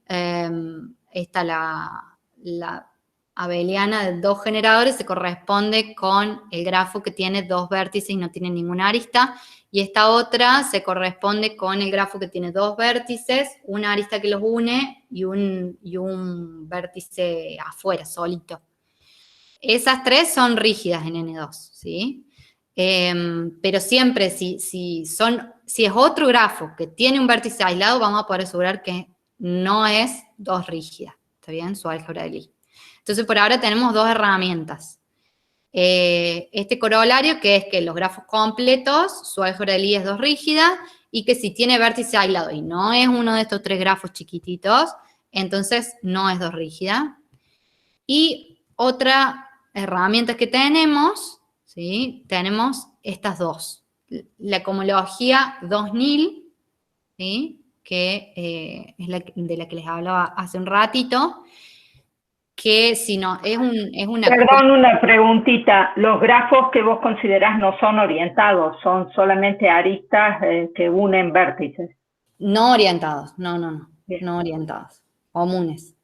esta la abeliana de dos generadores, se corresponde con el grafo que tiene dos vértices y no tiene ninguna arista, y esta otra se corresponde con el grafo que tiene dos vértices, una arista que los une y un vértice afuera, solito. Esas tres son rígidas en N2, ¿sí? Pero siempre si son si es otro grafo que tiene un vértice aislado, vamos a poder asegurar que no es 2 rígida, ¿está bien? Su álgebra de Lie. Entonces, por ahora tenemos 2 herramientas. Este corolario, que es que los grafos completos, su álgebra de Lie es 2 rígida, y que si tiene vértice aislado y no es uno de estos 3 grafos chiquititos, entonces no es 2 rígida. Y otra herramienta que tenemos, ¿sí? Tenemos estas dos. La cohomología 2-nil, ¿sí? Que es de la que les hablaba hace un ratito, que si no, es una... Perdón, una preguntita. Los grafos que vos considerás no son orientados, son solamente aristas que unen vértices. No orientados, no Bien. orientados, comunes.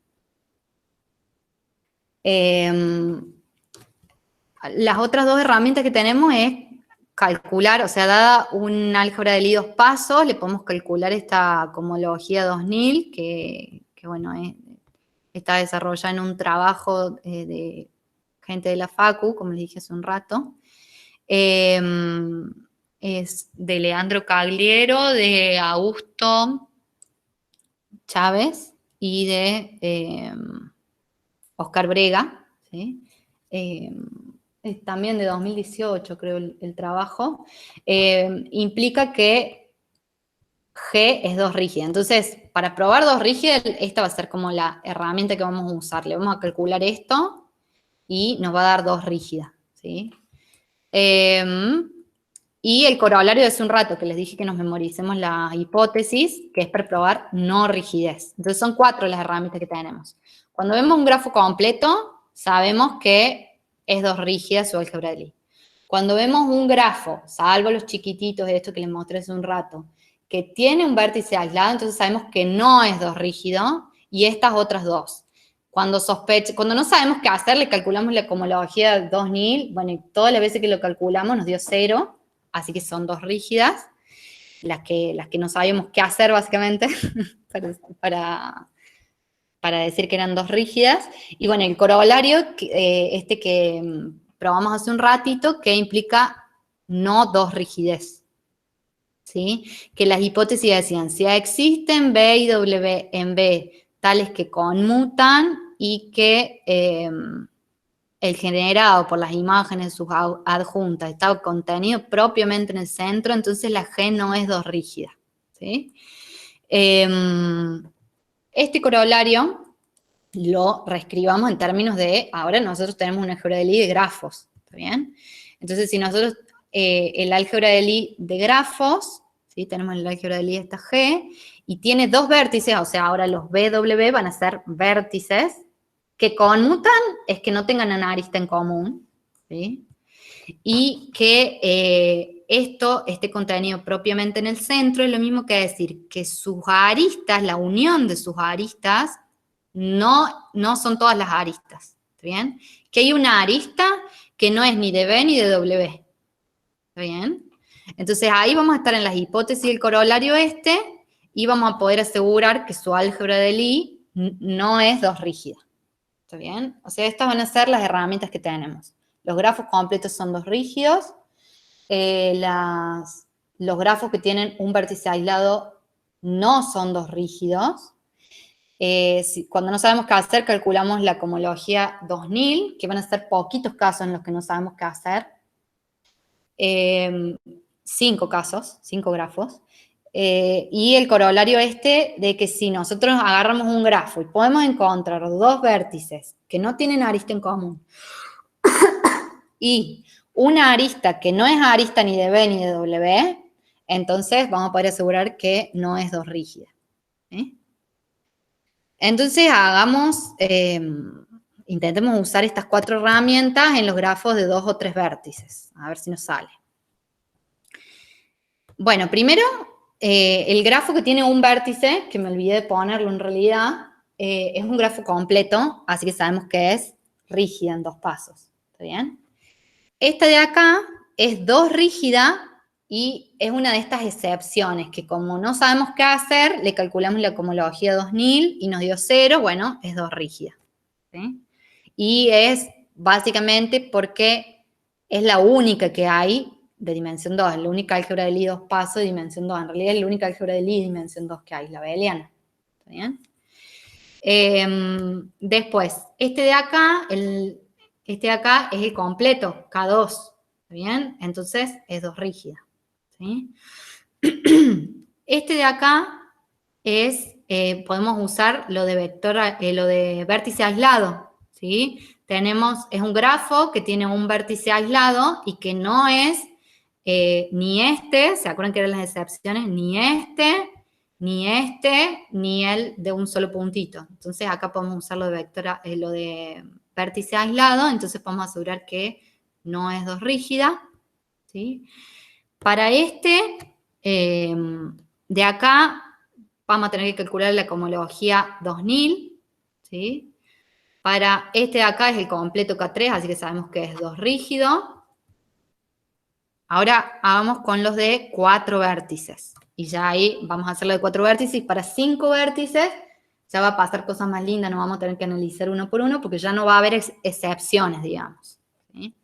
Las otras 2 herramientas que tenemos es calcular, o sea, dada un álgebra de Lie 2 pasos, le podemos calcular esta cohomología 2-nil, que bueno, está desarrollada en un trabajo de gente de la Facu, como les dije hace un rato. Es de Leandro Cagliero, de Augusto Chávez y de Oscar Brega, ¿sí? Es también de 2018, creo, el trabajo. Implica que G es 2 rígida. Entonces, para probar 2 rígidas, esta va a ser como la herramienta que vamos a usar. Le vamos a calcular esto y nos va a dar 2 rígidas, ¿sí? Y el corolario de hace un rato, que les dije que nos memoricemos la hipótesis, que es para probar no rigidez. Entonces, son 4 las herramientas que tenemos. Cuando vemos un grafo completo, sabemos que es 2 rígida su álgebra de Lie. Cuando vemos un grafo, salvo los chiquititos de esto que les mostré hace un rato, que tiene un vértice aislado, entonces sabemos que no es 2 rígido, y estas otras 2. Cuando no sabemos qué hacer, le calculamos la cohomología 2-nil, bueno, y todas las veces que lo calculamos nos dio 0, así que son 2 rígidas, las que no sabíamos qué hacer básicamente, para decir que eran 2 rígidas. Y bueno, el corolario, que probamos hace un ratito, que implica no 2 rigidez, ¿sí? Que las hipótesis decían, si existen B y W en B tales que conmutan y que el generado por las imágenes sus adjuntas está contenido propiamente en el centro, entonces la G no es 2 rígida, ¿sí? Este corolario lo reescribamos en términos de, ahora nosotros tenemos una álgebra de Lie de grafos, ¿está bien? Entonces, si nosotros, el álgebra de Lie de grafos, ¿sí? Tenemos el álgebra de Lie esta G, y tiene 2 vértices, o sea, ahora los BW van a ser vértices que conmutan, es que no tengan una arista en común, ¿sí? Y que esto esté contenido propiamente en el centro, es lo mismo que decir que sus aristas, la unión de sus aristas, no son todas las aristas, ¿está bien? Que hay una arista que no es ni de B ni de W, ¿está bien? Entonces ahí vamos a estar en las hipótesis del corolario y vamos a poder asegurar que su álgebra de Lie no es 2 rígida, ¿está bien? O sea, estas van a ser las herramientas que tenemos. Los grafos completos son 2 rígidos, los grafos que tienen un vértice aislado no son 2 rígidos. Cuando no sabemos qué hacer, calculamos la cohomología 2-nil, que van a ser poquitos casos en los que no sabemos qué hacer. 5 casos, 5 grafos. Y el corolario de que si nosotros agarramos un grafo y podemos encontrar 2 vértices que no tienen arista en común y una arista que no es arista ni de B ni de W, entonces vamos a poder asegurar que no es 2 rígida. Entonces intentemos usar estas 4 herramientas en los grafos de 2 o 3 vértices, a ver si nos sale. Bueno, primero, el grafo que tiene un vértice, que me olvidé de ponerlo en realidad, es un grafo completo, así que sabemos que es rígida en 2 pasos, ¿está bien? Esta de acá es 2 rígida y es una de estas excepciones que como no sabemos qué hacer, le calculamos la cohomología 2-nil y nos dio 0, bueno, es 2 rígida, ¿sí? Y es básicamente porque es la única que hay de dimensión 2, es la única álgebra de Lie 2 pasos de dimensión 2. En realidad es la única álgebra de Lie de dimensión 2 que hay, la abeliana. ¿Está bien? Después, este de acá es el completo, K2. ¿Está bien? Entonces es 2 rígida. ¿Sí? Este de acá es, podemos usar lo de vector, lo de vértice aislado. ¿Sí? Es un grafo que tiene un vértice aislado y que no es ni este, ¿se acuerdan que eran las excepciones? Ni este, ni el de un solo puntito. Entonces acá podemos usar lo de vector, lo de vértice aislado, entonces podemos asegurar que no es 2 rígida. ¿Sí? Para este de acá vamos a tener que calcular la cohomología 2 nil. ¿Sí? Para este de acá es el completo K3, así que sabemos que es 2 rígido. Ahora hagamos con los de 4 vértices. Y ya ahí vamos a hacerlo de 4 vértices. Para 5 vértices ya va a pasar cosas más lindas. No vamos a tener que analizar uno por uno porque ya no va a haber excepciones, digamos. ¿Sí?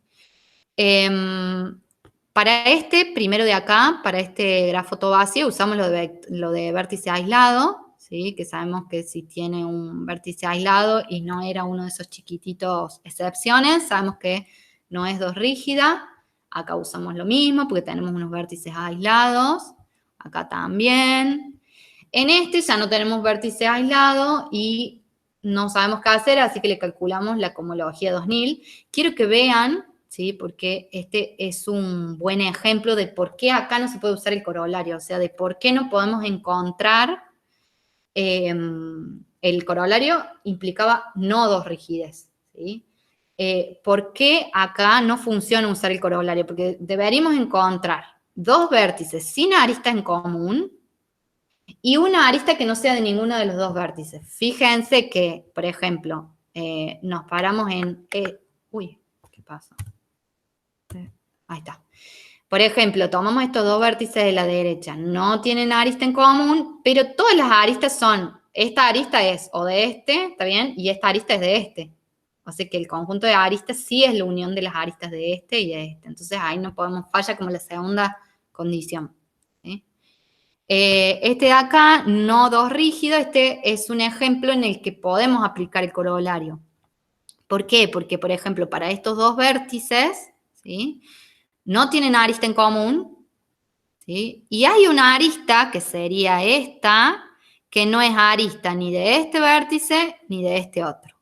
Para este, primero de acá, para este grafo todo vacío, usamos lo de vértice aislado. ¿Sí? Que sabemos que si tiene un vértice aislado y no era uno de esos chiquititos excepciones, sabemos que no es 2 rígida. Acá usamos lo mismo porque tenemos unos vértices aislados. Acá también. En este ya no tenemos vértice aislado y no sabemos qué hacer, así que le calculamos la cohomología 2 nil. Quiero que vean, ¿sí? Porque este es un buen ejemplo de por qué acá no se puede usar el corolario, o sea, de por qué no podemos encontrar el corolario implicaba no 2 rigidez, ¿sí? ¿Por qué acá no funciona usar el corolario? Porque deberíamos encontrar 2 vértices sin arista en común y una arista que no sea de ninguno de los 2 vértices. Fíjense que, por ejemplo, nos paramos en... uy, ¿qué pasa? Ahí está. Por ejemplo, tomamos estos 2 vértices de la derecha, no tienen arista en común, pero todas las aristas son, esta arista es o de este, ¿está bien? Y esta arista es de este. O sea que el conjunto de aristas sí es la unión de las aristas de este y de este. Entonces ahí no podemos, falla como la segunda condición. ¿Sí? Este de acá, no 2 rígido, este es un ejemplo en el que podemos aplicar el corolario. ¿Por qué? Porque, por ejemplo, para estos 2 vértices, ¿sí? No tienen arista en común, ¿sí? Y hay una arista, que sería esta, que no es arista ni de este vértice ni de este otro.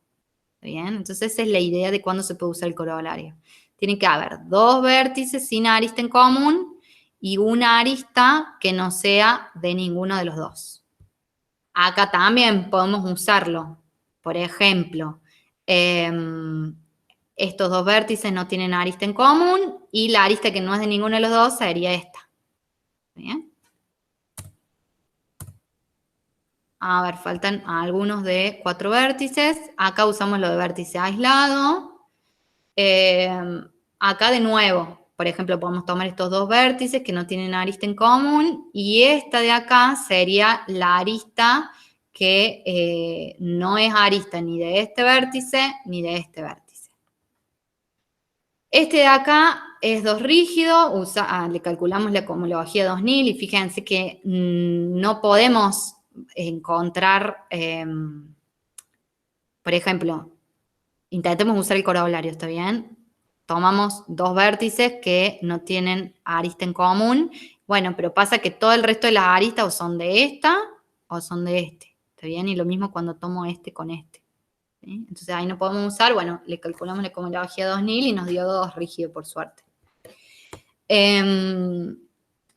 ¿Bien? Entonces esa es la idea de cuándo se puede usar el corolario. Tiene que haber 2 vértices sin arista en común y una arista que no sea de ninguno de los 2. Acá también podemos usarlo. Por ejemplo, estos 2 vértices no tienen arista en común y la arista que no es de ninguno de los 2 sería esta. ¿Bien? A ver, faltan algunos de 4 vértices. Acá usamos lo de vértice aislado. Acá de nuevo, por ejemplo, podemos tomar estos 2 vértices que no tienen arista en común y esta de acá sería la arista que no es arista ni de este vértice ni de este vértice. Este de acá es 2 rígido, le calculamos la cohomología 2 nil y fíjense que no podemos encontrar, por ejemplo, intentemos usar el corolario, ¿está bien? Tomamos 2 vértices que no tienen arista en común. Bueno, pero pasa que todo el resto de las aristas o son de esta o son de este, ¿está bien? Y lo mismo cuando tomo este con este. ¿Sí? Entonces ahí no podemos usar, bueno, le calculamos la cohomología 2 nil y nos dio 2 rígido por suerte.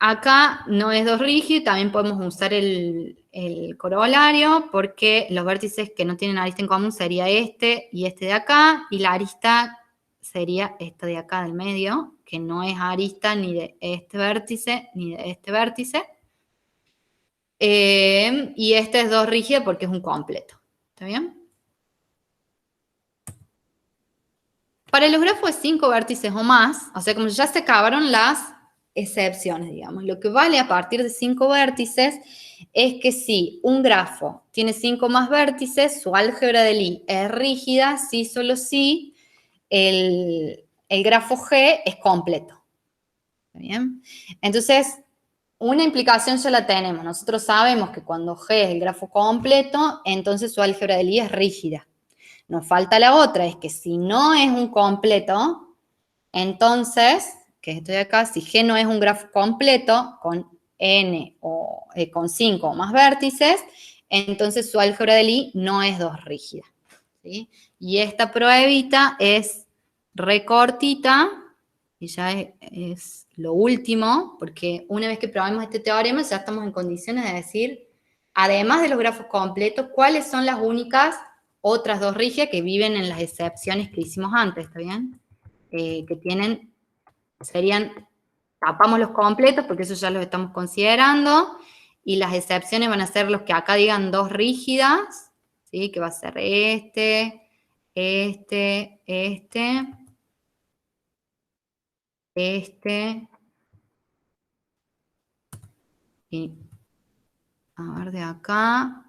Acá no es 2 rígido, también podemos usar el corolario porque los vértices que no tienen arista en común sería este y este de acá y la arista sería esta de acá del medio, que no es arista ni de este vértice ni de este vértice. Y este es 2 rígido porque es un completo. ¿Está bien? Para los grafos de 5 vértices o más, o sea, como ya se acabaron las excepciones, digamos, lo que vale a partir de 5 vértices es que si un grafo tiene 5 más vértices, su álgebra de Lie es rígida si solo si el grafo G es completo. ¿Está bien? Entonces, una implicación ya la tenemos. Nosotros sabemos que cuando G es el grafo completo, entonces su álgebra de Lie es rígida. Nos falta la otra, es que si no es un completo, entonces, que esto de acá, si G no es un grafo completo, con N o con 5 o más vértices, entonces su álgebra de Lie no es 2 rígida. ¿Sí? Y esta pruebita es re cortita, y ya es lo último, porque una vez que probemos este teorema ya estamos en condiciones de decir, además de los grafos completos, cuáles son las únicas otras 2 rígidas que viven en las excepciones que hicimos antes, ¿está bien? Que tienen, serían, tapamos los completos porque eso ya los estamos considerando, y las excepciones van a ser los que acá digan 2 rígidas, ¿sí? Que va a ser este, y a ver de acá,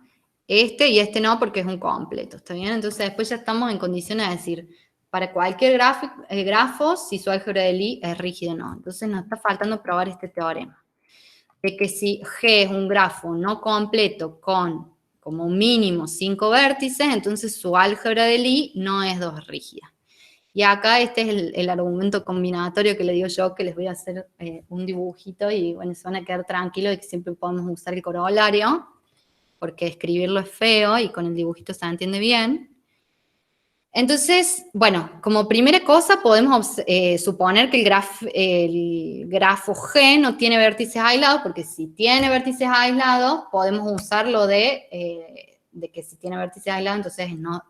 y este no porque es un completo, ¿está bien? Entonces después ya estamos en condiciones de decir, para cualquier grafo, si su álgebra de Lie es rígido o no. Entonces nos está faltando probar este teorema, de que si G es un grafo no completo con como mínimo 5 vértices, entonces su álgebra de Lie no es 2 rígida. Y acá este es el argumento combinatorio que le digo yo, que les voy a hacer un dibujito y bueno, se van a quedar tranquilos de que siempre podemos usar el corolario, porque escribirlo es feo y con el dibujito se entiende bien. Entonces, bueno, como primera cosa podemos suponer que el grafo G no tiene vértices aislados, porque si tiene vértices aislados, podemos usarlo de que si tiene vértices aislados, entonces no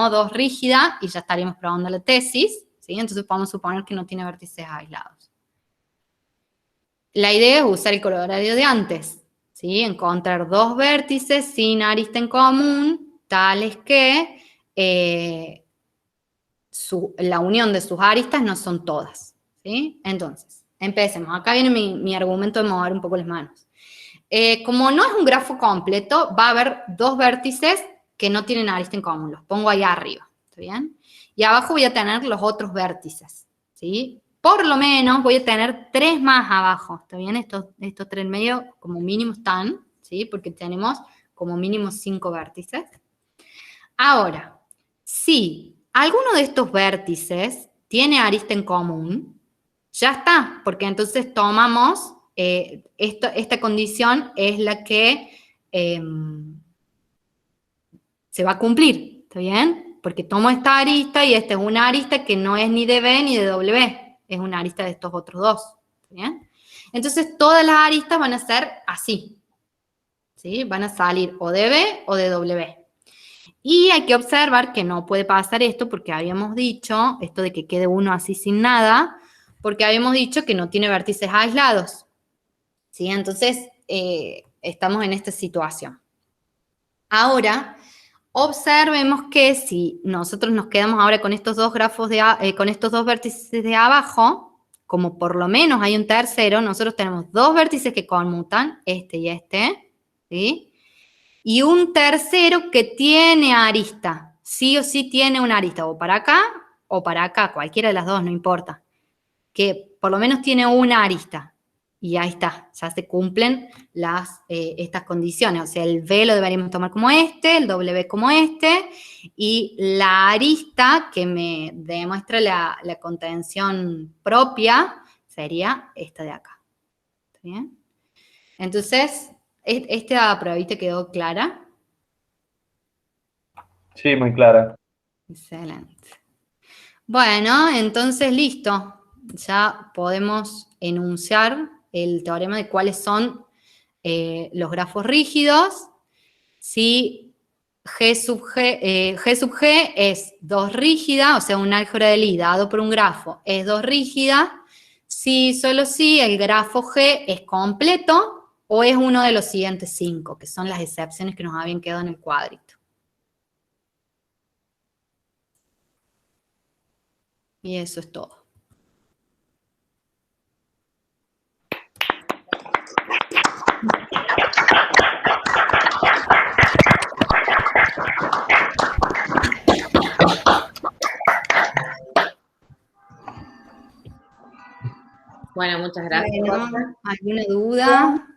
2 rígida, y ya estaríamos probando la tesis, ¿sí? Entonces podemos suponer que no tiene vértices aislados. La idea es usar el corolario de antes, ¿sí? Encontrar 2 vértices sin arista en común, tales que la unión de sus aristas no son todas, ¿sí? Entonces, empecemos. Acá viene mi argumento de mover un poco las manos. Como no es un grafo completo, va a haber 2 vértices que no tienen arista en común. Los pongo ahí arriba, ¿está bien? Y abajo voy a tener los otros vértices, ¿sí? Por lo menos voy a tener 3 más abajo, ¿está bien? Estos 3 en medio como mínimo están, ¿sí? Porque tenemos como mínimo 5 vértices. Ahora, si alguno de estos vértices tiene arista en común, ya está, porque entonces tomamos, esta condición es la que se va a cumplir, ¿está bien? Porque tomo esta arista y esta es una arista que no es ni de B ni de W, es una arista de estos otros 2, ¿está bien? Entonces todas las aristas van a ser así, ¿sí? Van a salir o de B o de W. Y hay que observar que no puede pasar esto porque habíamos dicho, esto de que quede uno así sin nada, porque habíamos dicho que no tiene vértices aislados, ¿sí? Entonces, estamos en esta situación. Ahora, observemos que si nosotros nos quedamos ahora con estos 2 grafos, con estos 2 vértices de abajo, como por lo menos hay un tercero, nosotros tenemos 2 vértices que conmutan, este y este, ¿sí? Y un tercero que tiene arista, sí o sí tiene una arista, o para acá, cualquiera de las 2, no importa, que por lo menos tiene una arista, y ahí está, ya se cumplen estas condiciones, o sea, el V lo deberíamos tomar como este, el W como este, y la arista que me demuestra la contención propia sería esta de acá, ¿está bien? Entonces, ¿esta pruebita quedó clara? Sí, muy clara. Excelente. Bueno, entonces listo. Ya podemos enunciar el teorema de cuáles son los grafos rígidos. Si G sub G es 2 rígida, o sea, un álgebra de Lie dado por un grafo es 2 rígida, si solo si el grafo G es completo o es uno de los siguientes 5, que son las excepciones que nos habían quedado en el cuadrito. Y eso es todo. Bueno, muchas gracias, Bueno, José. ¿alguna duda?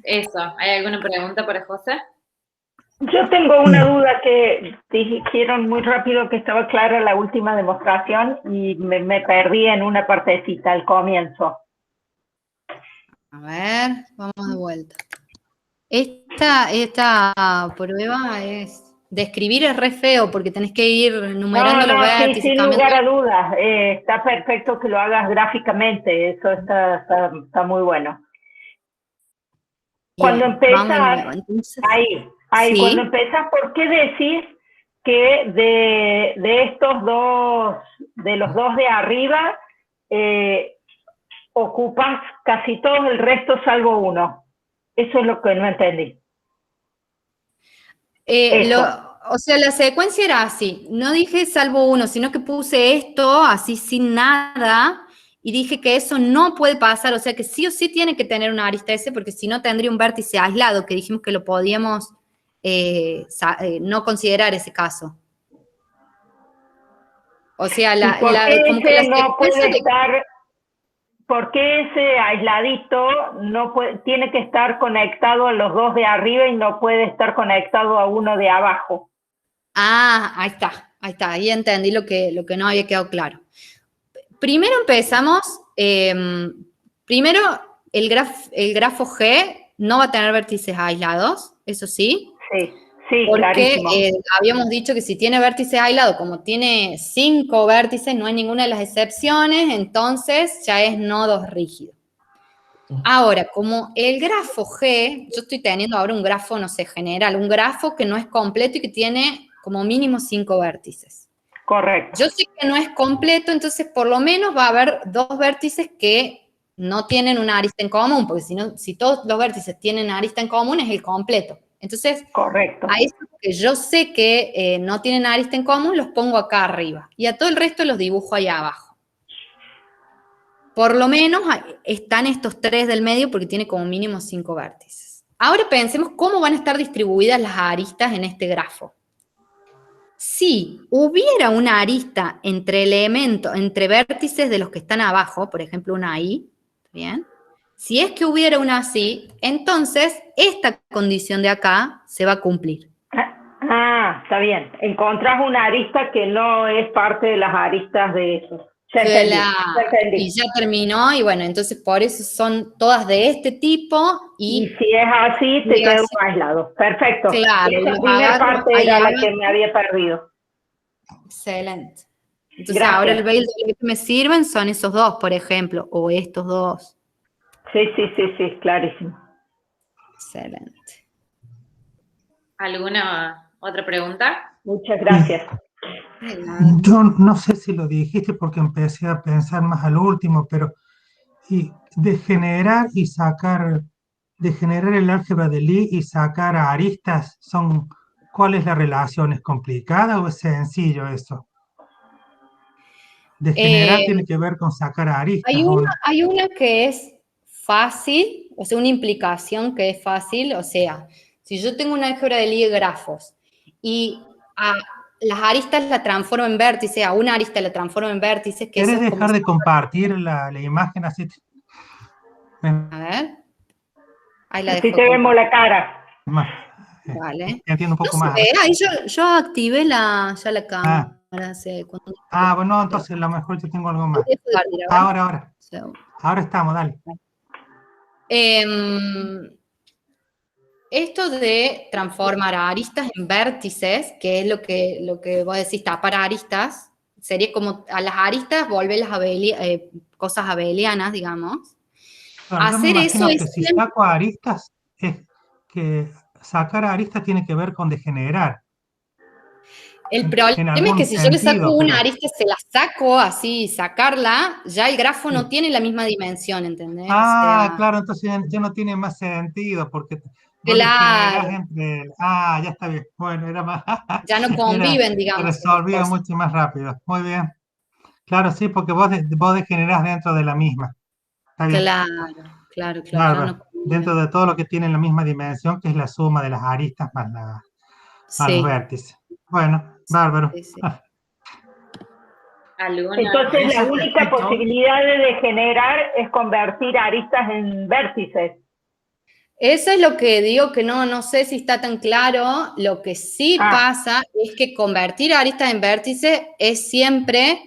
Eso, ¿hay alguna pregunta para José? Yo tengo una duda que dijeron muy rápido que estaba clara la última demostración y me perdí en una partecita al comienzo. A ver, vamos de vuelta. Esta prueba es... Describir es re feo porque tenés que ir numerando los Sí, vértices. sin lugar a dudas. Está perfecto que lo hagas gráficamente. Eso está muy bueno. Cuando Bien, vamos de empezás, nuevo. Entonces, ahí, sí. cuando empezás, ¿por qué decís que de estos dos, de los dos de arriba, ocupas casi todo el resto salvo uno? Eso es lo que no entendí. O sea, la secuencia era así. No dije salvo uno, sino que puse esto así sin nada y dije que eso no puede pasar. O sea, que sí o sí tiene que tener una arista S porque si no tendría un vértice aislado, que dijimos que lo podíamos no considerar ese caso. O sea, como que la no puede secuencia estar... ¿Por qué ese aisladito no tiene que estar conectado a los dos de arriba y no puede estar conectado a uno de abajo? Ah, ahí está, ahí entendí lo que no había quedado claro. Primero empezamos, primero el grafo G no va a tener vértices aislados, eso sí. Sí, porque clarísimo. Habíamos dicho que si tiene vértices aislados, como tiene 5 vértices, no hay ninguna de las excepciones, entonces ya es nodos rígidos. Ahora, como el grafo G, yo estoy teniendo ahora un grafo, no sé, general, un grafo que no es completo y que tiene como mínimo 5 vértices. Correcto. Yo sé que no es completo, entonces por lo menos va a haber 2 vértices que no tienen una arista en común, porque si todos los vértices tienen arista en común, es el completo. Entonces, correcto. A esos que yo sé que no tienen arista en común, los pongo acá arriba. Y a todo el resto los dibujo ahí abajo. Por lo menos están estos 3 del medio porque tiene como mínimo 5 vértices. Ahora pensemos cómo van a estar distribuidas las aristas en este grafo. Si hubiera una arista entre elementos, entre vértices de los que están abajo, por ejemplo una I, ¿bien? Si es que hubiera una así, entonces esta condición de acá se va a cumplir. Está bien. Encontrás una arista que no es parte de las aristas de eso. Ya entendí. Y ya terminó, y bueno, entonces por eso son todas de este tipo. Y si es así, te quedas aislado. Perfecto. Claro. Esa primera parte era la que me había perdido. Excelente. Entonces Gracias. ahora el veil de lo que me sirven son esos dos, por ejemplo, o estos dos. Sí, clarísimo. Excelente. ¿Alguna otra pregunta? Muchas gracias. Yo no sé si lo dijiste porque empecé a pensar más al último, pero de generar el álgebra de Lie y sacar a aristas, ¿cuál es la relación? ¿Es complicada o es sencillo eso? De generar tiene que ver con sacar a aristas. Hay una que es fácil, o sea, una implicación que es fácil, o sea, si yo tengo una álgebra de Lie de grafos y las aristas la transformo en vértices, a una arista la transformo en vértices. ¿Quieres dejar de compartir la imagen así? A ver. Ahí la dejo. Así te vemos la cara. Vale. Entiendo un poco más. Ahí yo activé ya la cámara. Bueno, entonces a lo mejor yo tengo algo más. Ahora. Ahora estamos, dale. Esto de transformar a aristas en vértices, que es lo que vos decís, tapar aristas, sería como a las aristas volverlas cosas abelianas, digamos. Claro, hacer eso que si saco a aristas, es que sacar a aristas tiene que ver con degenerar. El problema es que si yo le saco una arista, se la saco así, sacarla, ya el grafo no tiene la misma dimensión, ¿entendés? Claro, entonces ya no tiene más sentido, porque claro. Ya está bien. Bueno, era más... Ya no conviven, digamos. Se resolvía mucho más rápido. Muy bien. Claro, sí, porque vos degenerás dentro de la misma. Está bien. Claro. Dentro de todo lo que tiene la misma dimensión, que es la suma de las aristas más los vértices. Bueno, bárbaro. Sí. Entonces la única posibilidad de degenerar es convertir aristas en vértices. Eso es lo que digo que no sé si está tan claro. Lo que sí pasa es que convertir aristas en vértices es siempre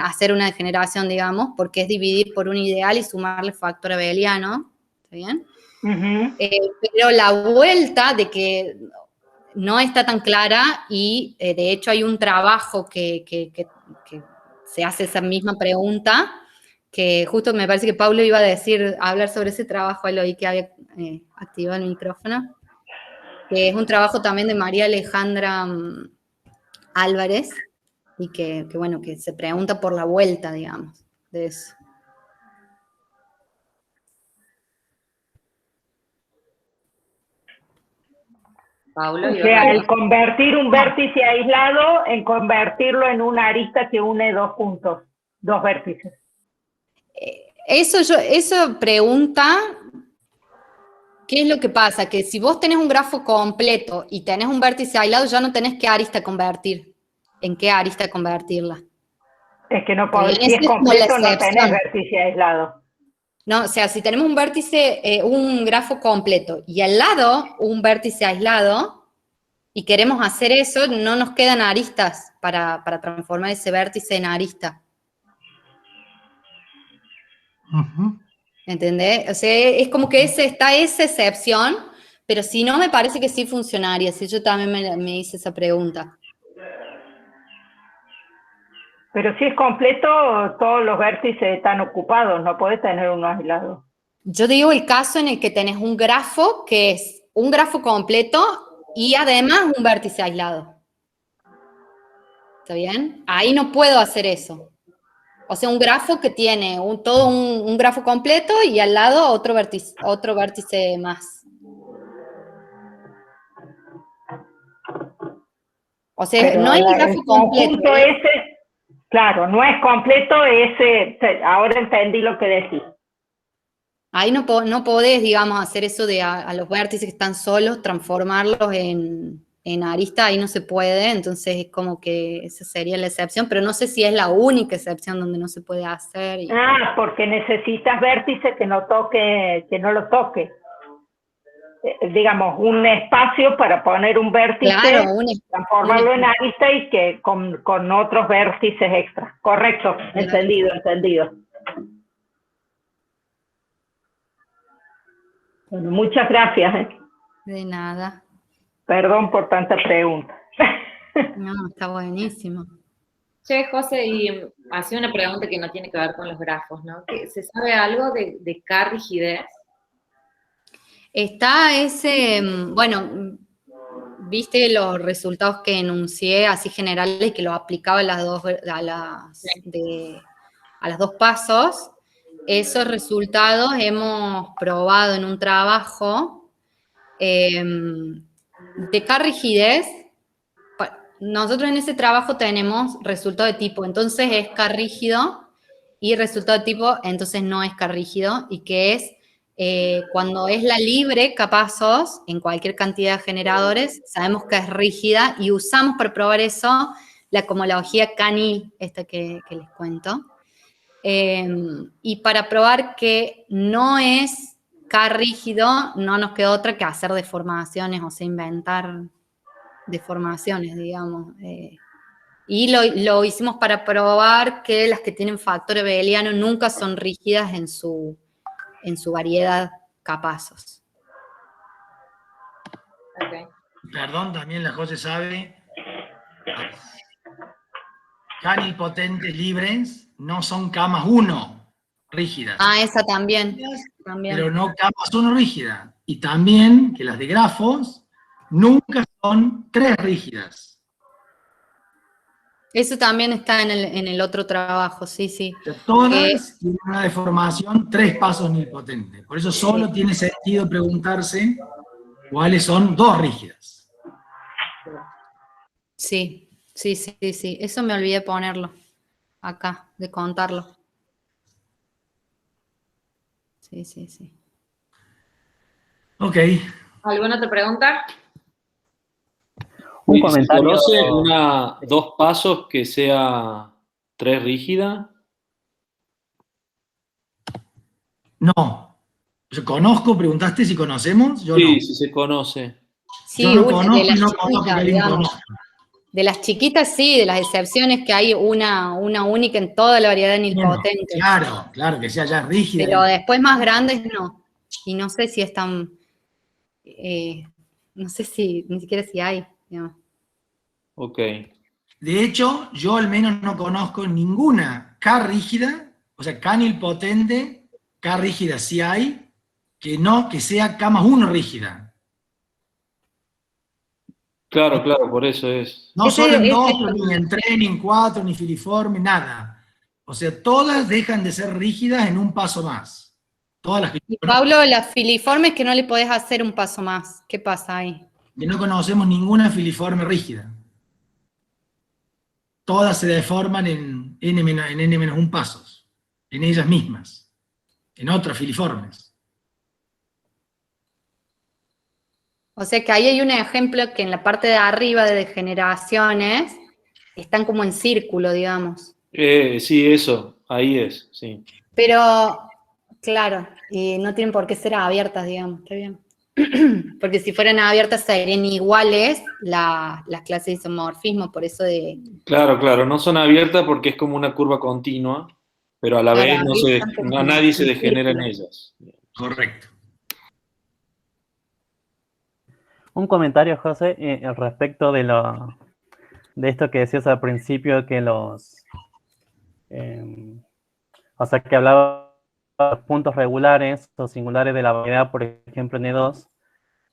hacer una degeneración, digamos, porque es dividir por un ideal y sumarle factor abeliano. ¿Está bien? Pero la vuelta de que no está tan clara y de hecho hay un trabajo que se hace esa misma pregunta, que justo me parece que Pablo iba a hablar sobre ese trabajo, lo oí que había activado el micrófono, que es un trabajo también de María Alejandra Álvarez, y que bueno, que se pregunta por la vuelta, digamos, de eso. Paulo, o sea, el convertir un vértice aislado en convertirlo en una arista que une dos puntos, dos vértices. Eso pregunta, ¿qué es lo que pasa? Que si vos tenés un grafo completo y tenés un vértice aislado, ya no tenés qué arista convertir. ¿En qué arista convertirla? Es que no podés, si es completo no tenés vértice aislado. No, o sea, si tenemos un vértice, un grafo completo y al lado un vértice aislado y queremos hacer eso, no nos quedan aristas para transformar ese vértice en arista. ¿Entendés? O sea, es como que está esa excepción, pero si no, me parece que sí funcionaría. Si yo también me hice esa pregunta. Pero si es completo, todos los vértices están ocupados, no podés tener uno aislado. Yo digo el caso en el que tenés un grafo que es un grafo completo y además un vértice aislado. ¿Está bien? Ahí no puedo hacer eso. O sea, un grafo que tiene todo un grafo completo y al lado otro vértice más. O sea, pero no es el grafo completo. Claro, no es completo ese. Ahora entendí lo que decís. Ahí no podés, digamos, hacer eso de a los vértices que están solos, transformarlos en arista, ahí no se puede, entonces es como que esa sería la excepción, pero no sé si es la única excepción donde no se puede hacer. Porque necesitas vértices que no lo toque. Digamos, un espacio para poner un vértice, claro, transformarlo en arista y que con otros vértices extra. Correcto, claro. Entendido. Bueno, muchas gracias. De nada. Perdón por tanta pregunta. No, está buenísimo. Che, José, y hacía una pregunta que no tiene que ver con los grafos, ¿no? ¿Se sabe algo de K-rigidez? Está bueno, viste los resultados que enuncié así generales que lo aplicaba a los dos pasos. Esos resultados hemos probado en un trabajo de K-rigidez. Nosotros en ese trabajo tenemos resultado de tipo, entonces es K-rígido, y resultado de tipo, entonces no es K-rígido, y que es cuando es la libre K-pasos en cualquier cantidad de generadores, sabemos que es rígida, y usamos para probar eso la cohomología K-nil, esta que les cuento. Y para probar que no es K-rígido, no nos queda otra que hacer deformaciones, o sea, inventar deformaciones, digamos. Y lo hicimos para probar que las que tienen factor abeliano nunca son rígidas en su variedad K-pasos. Okay. Perdón, también la José sabe, K-nilpotentes libres no son K+1 rígidas. Esa también. Pero no K+1 rígida. Y también que las de grafos nunca son 3 rígidas. Eso también está en el otro trabajo, sí. O sea, todas tienen una deformación 3 pasos nilpotentes. Por eso solo tiene sentido preguntarse cuáles son 2 rígidas. Sí. Eso me olvidé ponerlo acá, de contarlo. Sí. Ok. ¿Alguna otra pregunta? Un ¿Se comentario. conoce 2 pasos que sea 3 rígida? No. Yo conozco, preguntaste si conocemos, yo Sí, no. sí se conoce. Sí, Yo no de conozco y las no conozco que chiquitas, alguien digamos. conozca. De las chiquitas sí, de las excepciones que hay una única en toda la variedad de nilpotentes. Claro, claro, que sea ya rígida. Pero después más grandes no. Y no sé si están, no sé si, ni siquiera si hay, digamos. Ok. De hecho, yo al menos no conozco ninguna K rígida, o sea, K nilpotente, K rígida sí hay, que sea K+1 rígida. Claro, por eso es. No Ese- solo en ese- 2, pero ni en 3, ni en 4, ni filiforme, nada. O sea, todas dejan de ser rígidas en un paso más. Todas las que Y Pablo, las filiformes que no le podés hacer un paso más. ¿Qué pasa ahí? no conocemos ninguna filiforme rígida. Todas se deforman en n-1 pasos, en ellas mismas, en otras filiformes. O sea que ahí hay un ejemplo que en la parte de arriba de degeneraciones están como en círculo, digamos. Sí, eso, ahí es, sí. Pero, claro, y no tienen por qué ser abiertas, digamos, está bien. Porque si fueran abiertas serían iguales las clases de isomorfismo, por eso de... Claro, no son abiertas porque es como una curva continua, pero a la Claro, vez arriba están como nadie se en degenera en círculo. ellas. Correcto. Un comentario, José, respecto de esto que decías al principio, que o sea, que hablaba de los puntos regulares o singulares de la variedad, por ejemplo, N2.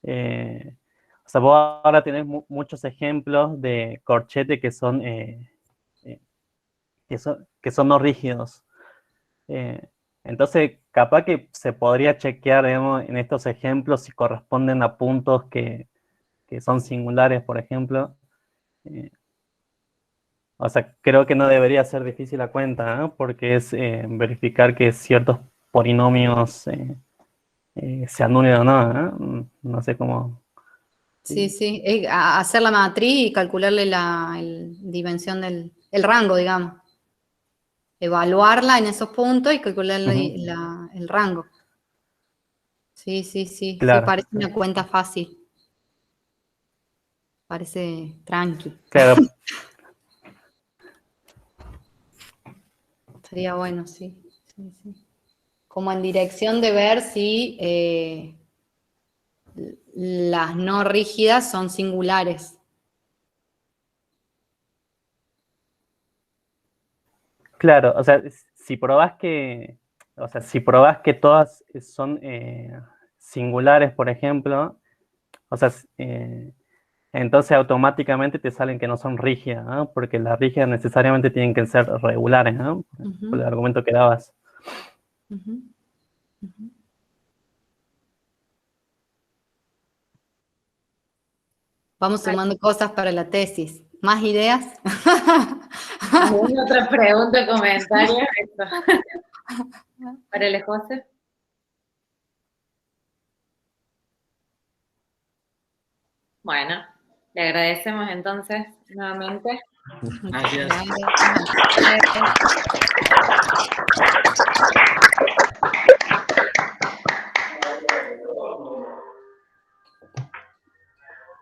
O sea, vos ahora tenés muchos ejemplos de corchete que son no rígidos. Entonces, capaz que se podría chequear, digamos, en estos ejemplos si corresponden a puntos que son singulares, por ejemplo. O sea, creo que no debería ser difícil la cuenta, ¿no? Porque es verificar que ciertos polinomios se anulen o no, ¿no? No sé cómo. Sí, sí, es hacer la matriz y calcularle la dimensión el rango, digamos. Evaluarla en esos puntos y calcularle el rango. Sí, Claro. parece una cuenta fácil. Parece tranqui. Claro. Sería bueno, sí. Como en dirección de ver si las no rígidas son singulares. Claro, o sea, si probás que todas son singulares, por ejemplo, o sea, entonces automáticamente te salen que no son rígidas, ¿no? Porque las rígidas necesariamente tienen que ser regulares, ¿no? Por el argumento que dabas. Vamos sumando cosas para la tesis. ¿Más ideas? ¿Alguna otra pregunta, comentario? Para el José. Bueno, le agradecemos entonces nuevamente. Gracias. Gracias.